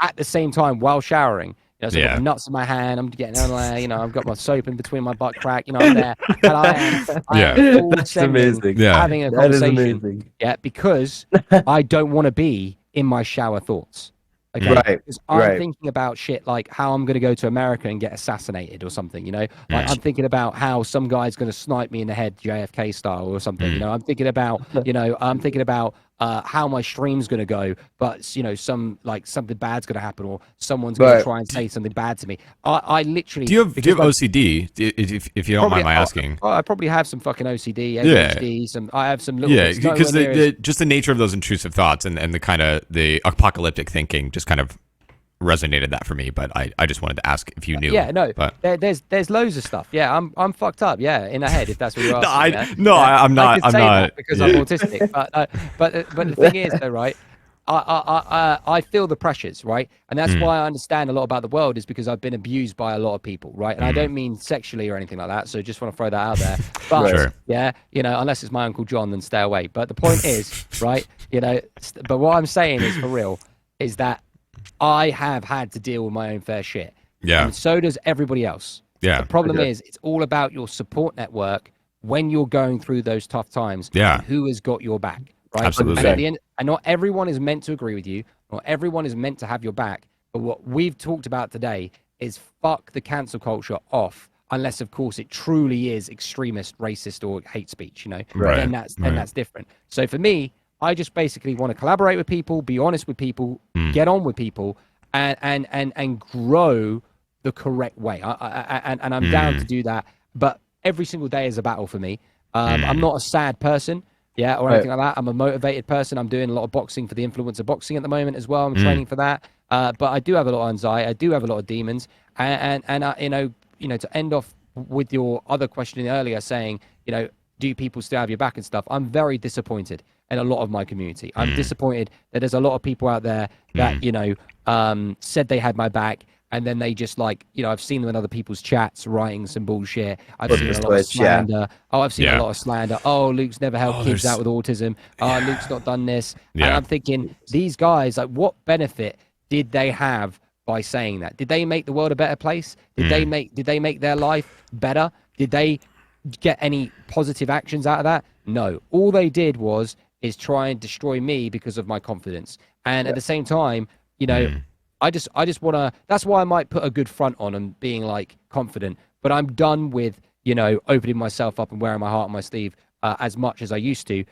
at the same time while showering. You know, so I've got nuts in my hand. I'm getting on there. You know, I've got my soap in between my butt crack. You know, I'm there, and I am That's amazing. Having a conversation. That is amazing. Yeah, because I don't want to be in my shower thoughts. Okay, because I'm thinking about shit like how I'm going to go to America and get assassinated or something, you know? Like I'm thinking about how some guy's going to snipe me in the head, JFK style or something, you know? I'm thinking about, how my stream's going to go, but, you know, something bad's going to happen or someone's going to try and say something bad to me. I literally... Do you have OCD, if you don't mind my asking? I probably have some fucking OCD, ADHD, I have some little... Yeah, because just the nature of those intrusive thoughts and the kind of the apocalyptic thinking just kind of resonated that for me, but I just wanted to ask if you knew. Yeah, no, but there's loads of stuff. Yeah, I'm fucked up. Yeah, in the head, if that's what you're asking. I'm not. I'm not because I'm autistic. But the thing is, though, right? I feel the pressures, right? And that's why I understand a lot about the world, is because I've been abused by a lot of people, right? And I don't mean sexually or anything like that. So just want to throw that out there. But yeah, you know, unless it's my Uncle John, then stay away. But the point is, right? You know, but what I'm saying is for real is that I have had to deal with my own fair shit. Yeah. And so does everybody else. Yeah. The problem is it's all about your support network when you're going through those tough times. Yeah. And who has got your back, right? Absolutely. And at the end, and not everyone is meant to agree with you. Not everyone is meant to have your back. But what we've talked about today is fuck the cancel culture off, unless of course it truly is extremist, racist, or hate speech, you know. Right. Then that's different. So for me, I just basically want to collaborate with people, be honest with people, get on with people, and grow the correct way. And I'm down to do that. But every single day is a battle for me. I'm not a sad person, or anything like that. I'm a motivated person. I'm doing a lot of boxing for the influencer boxing at the moment as well. I'm training for that. But I do have a lot of anxiety. I do have a lot of demons. And you know, to end off with your other question earlier, saying, you know, do people still have your back and stuff? I'm very disappointed in a lot of my community. I'm disappointed that there's a lot of people out there that, you know, said they had my back and then they just like, I've seen them in other people's chats writing some bullshit. I've Flip seen the a lot of switch, yeah. slander. Oh, I've seen a lot of slander. Oh, Luke's never helped kids there's- out with autism. Oh, Luke's not done this. And Yeah. I'm thinking, these guys, like, what benefit did they have by saying that? Did they make the world a better place? Did they make their life better? Did they get any positive actions out of that? No. All they did is try and destroy me because of my confidence. And at the same time, I just want to, that's why I might put a good front on and being like confident, but I'm done with, opening myself up and wearing my heart on my sleeve as much as I used to.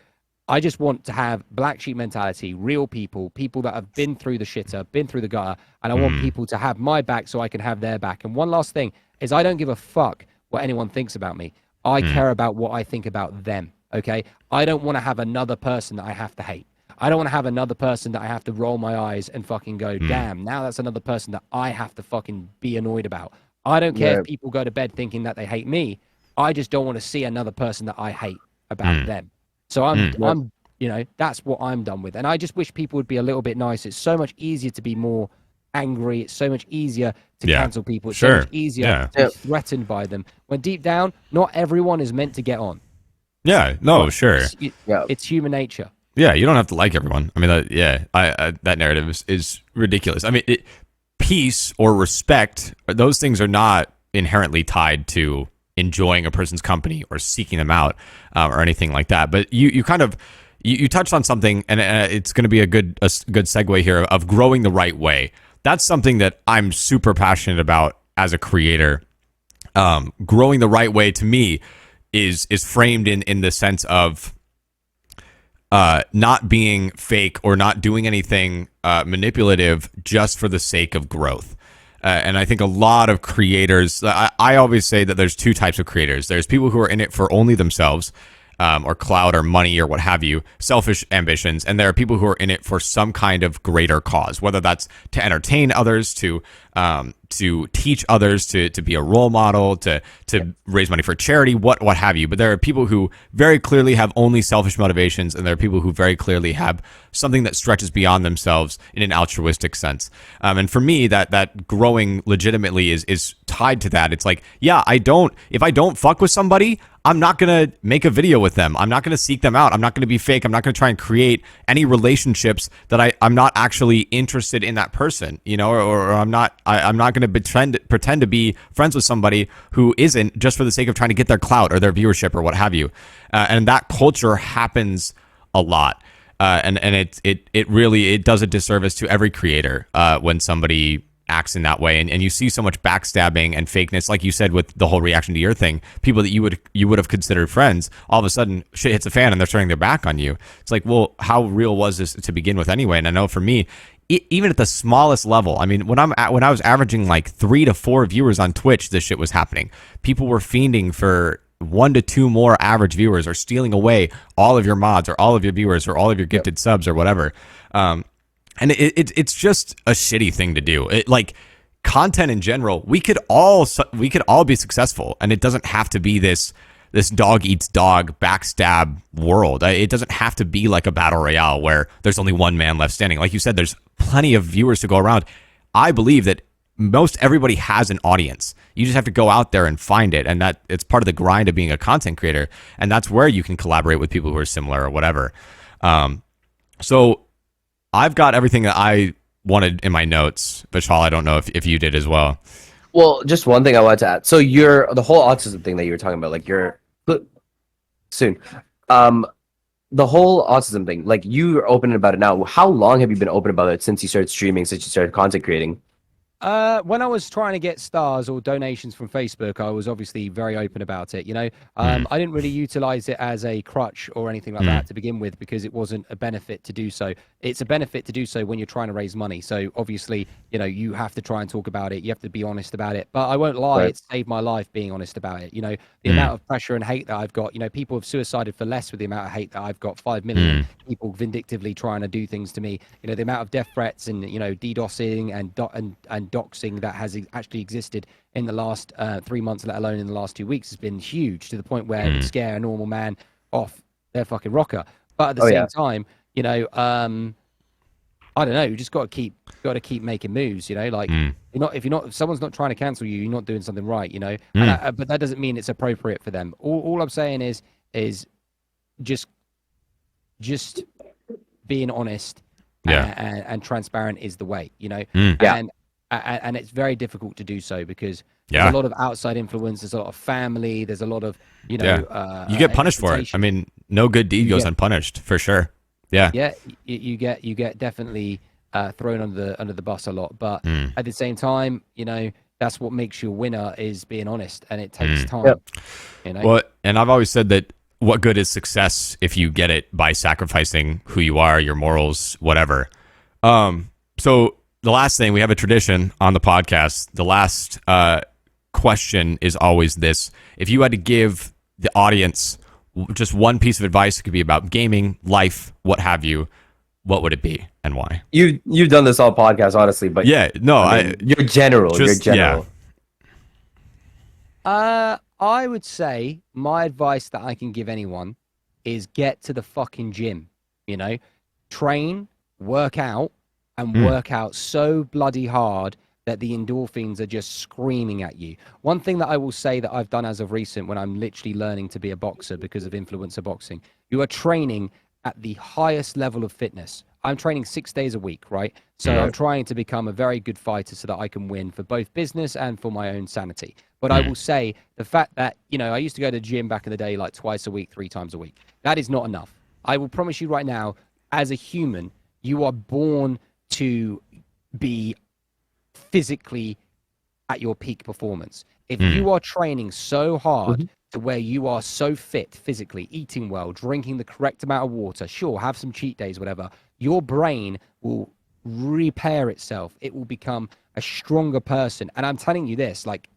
I just want to have black sheep mentality, real people that have been through the shitter, been through the gutter, and I want people to have my back so I can have their back. And one last thing is, I don't give a fuck what anyone thinks about me. I care about what I think about them, okay? I don't want to have another person that I have to hate. I don't want to have another person that I have to roll my eyes and fucking go, damn, now that's another person that I have to fucking be annoyed about. I don't care if people go to bed thinking that they hate me. I just don't want to see another person that I hate about them. So I'm, that's what I'm done with. And I just wish people would be a little bit nicer. It's so much easier to be more angry. It's so much easier to cancel people. It's so much easier to be threatened by them. When deep down, not everyone is meant to get on. Yeah, no, sure. It's human nature. Yeah, you don't have to like everyone. I mean, that narrative is ridiculous. I mean, peace or respect, those things are not inherently tied to enjoying a person's company or seeking them out or anything like that. But you kind of you touched on something, and it's going to be a good segue here of growing the right way. That's something that I'm super passionate about as a creator. Growing the right way to me is framed in the sense of not being fake or not doing anything manipulative just for the sake of growth. And I think a lot of creators, I always say that there's two types of creators. There's people who are in it for only themselves, or clout or money or what have you, selfish ambitions. And there are people who are in it for some kind of greater cause, whether that's to entertain others, to teach others, to be a role model, to raise money for charity, what have you. But there are people who very clearly have only selfish motivations, and there are people who very clearly have something that stretches beyond themselves in an altruistic sense. And for me, that growing legitimately is tied to that. It's like, if I don't fuck with somebody, I'm not going to make a video with them. I'm not going to seek them out. I'm not going to be fake. I'm not going to try and create any relationships that I'm not actually interested in that person, or I'm not going to pretend to be friends with somebody who isn't, just for the sake of trying to get their clout or their viewership or what have you. And that culture happens a lot. And it really does a disservice to every creator when somebody acts in that way, and you see so much backstabbing and fakeness, like you said with the whole reaction to your thing. People that you would have considered friends, all of a sudden shit hits a fan and they're turning their back on you. It's like, well, how real was this to begin with anyway? And I know for me, even at the smallest level, I mean, when I was averaging like 3 to 4 viewers on Twitch, this shit was happening. People were fiending for 1 to 2 more average viewers, or stealing away all of your mods or all of your viewers or all of your gifted subs or whatever. And it's just a shitty thing to do. Like, content in general, we could all be successful, and it doesn't have to be this dog eats dog backstab world. It doesn't have to be like a battle royale where there's only one man left standing. Like you said, there's plenty of viewers to go around. I believe that most everybody has an audience. You just have to go out there and find it, and that it's part of the grind of being a content creator. And that's where you can collaborate with people who are similar or whatever. So I've got everything that I wanted in my notes. Vishal, I don't know if you did as well. Well, just one thing I wanted to add. So the whole autism thing that you were talking about, like soon. The whole autism thing, like, you're open about it now. How long have you been open about it since you started streaming, since you started content creating? When I was trying to get stars or donations from Facebook, I was obviously very open about it. I didn't really utilize it as a crutch or anything like that to begin with, because it wasn't a benefit to do so. It's a benefit to do so when you're trying to raise money. So obviously, you have to try and talk about it. You have to be honest about it. But I won't lie, It saved my life being honest about it. The amount of pressure and hate that I've got. People have suicided for less with the amount of hate that I've got. 5 million people vindictively trying to do things to me. The amount of death threats and DDoSing and doxing that has actually existed in the last 3 months, let alone in the last 2 weeks, has been huge, to the point where it would scare a normal man off their fucking rocker. But at the same time, I don't know. You just got to keep making moves. Like if someone's not trying to cancel you, you're not doing something right. But that doesn't mean it's appropriate for them. All I'm saying is just being honest and transparent is the way. And it's very difficult to do so because there's a lot of outside influence. There's a lot of family. There's a lot of you get punished for it. I mean, no good deed goes unpunished for sure. Yeah. You get definitely thrown under the bus a lot, but at the same time, that's what makes you a winner is being honest, and it takes time. Well, and I've always said that what good is success if you get it by sacrificing who you are, your morals, whatever. So the last thing, we have a tradition on the podcast. The last question is always this: if you had to give the audience just one piece of advice, it could be about gaming, life, what have you, what would it be and why? You've done this all podcast, honestly, but yeah, no, you're general. You're general. I would say my advice that I can give anyone is get to the fucking gym. Train, work out, and work out so bloody hard that the endorphins are just screaming at you. One thing that I will say that I've done as of recent when I'm literally learning to be a boxer because of influencer boxing, you are training at the highest level of fitness. I'm training 6 days a week, right? So I'm trying to become a very good fighter so that I can win for both business and for my own sanity. But I will say the fact that, I used to go to the gym back in the day like twice a week, 3 times a week. That is not enough. I will promise you right now, as a human, you are born to be physically at your peak performance. If you are training so hard to where you are so fit physically, eating well, drinking the correct amount of water, sure, have some cheat days, whatever, your brain will repair itself. It will become a stronger person. And I'm telling you this, like,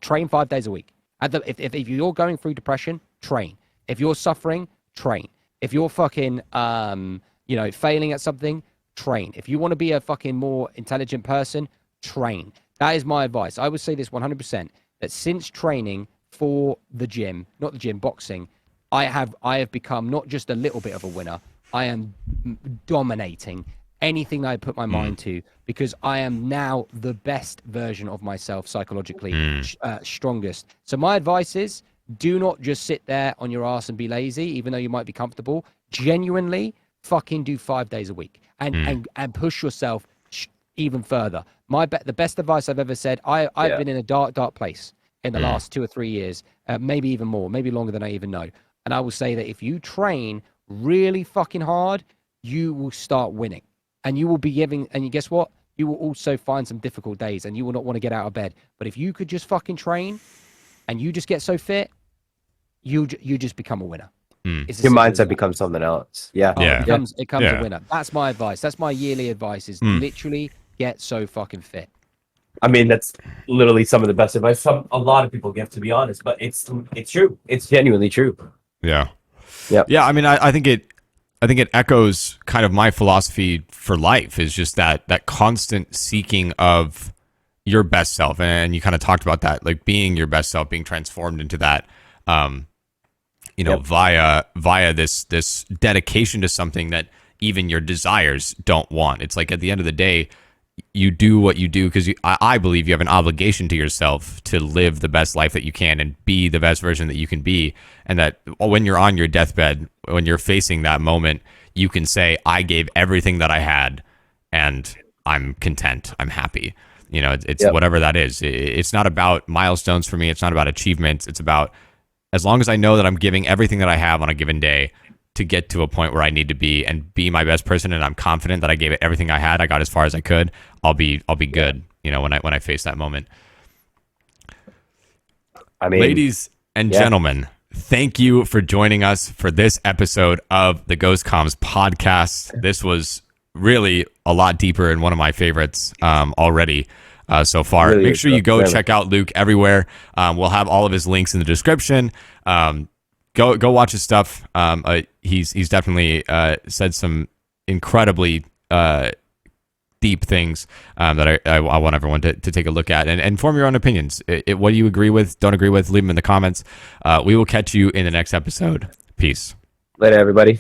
train 5 days a week. If you're going through depression, train. If you're suffering, train. If you're fucking, failing at something, train. If you want to be a fucking more intelligent person, train. That is my advice. I would say this 100%, that since training for the gym, not the gym, boxing, I have become not just a little bit of a winner. I am dominating anything that I put my mind to because I am now the best version of myself psychologically, strongest. So my advice is do not just sit there on your ass and be lazy, even though you might be comfortable. Genuinely fucking do 5 days a week and push yourself even further. The best advice I've ever said, I've been in a dark place in the last 2 or 3 years, maybe even more, maybe longer than I even know. And I will say that if you train really fucking hard, you will start winning. And you will be and guess what? You will also find some difficult days and you will not want to get out of bed. But if you could just fucking train and you just get so fit, you just become a winner. Your mindset becomes something else. It becomes a winner. That's my advice. That's my yearly advice is literally get so fucking fit. I mean, that's literally some of the best advice a lot of people give, to be honest, but it's true. It's genuinely true. Yeah. I mean, I think it echoes kind of my philosophy for life is just that constant seeking of your best self. And you kind of talked about that, like being your best self, being transformed into that, via this dedication to something that even your desires don't want. It's like at the end of the day, you do what you do because I believe you have an obligation to yourself to live the best life that you can and be the best version that you can be. And that when you're on your deathbed, when you're facing that moment, you can say, I gave everything that I had and I'm content. I'm happy. It's whatever that is. It's not about milestones for me. It's not about achievements. It's about as long as I know that I'm giving everything that I have on a given day to get to a point where I need to be and be my best person, and I'm confident that I gave it everything I had, I got as far as I could, I'll be good, when I face that moment. I mean, ladies and gentlemen, thank you for joining us for this episode of the GhostComms podcast. This was really a lot deeper and one of my favorites already so far. Really Make sure you go check out Luke everywhere. We'll have all of his links in the description. Go watch his stuff. He's definitely said some incredibly deep things that I want everyone to take a look at and form your own opinions. What do you agree with? Don't agree with? Leave them in the comments. We will catch you in the next episode. Peace. Later, everybody.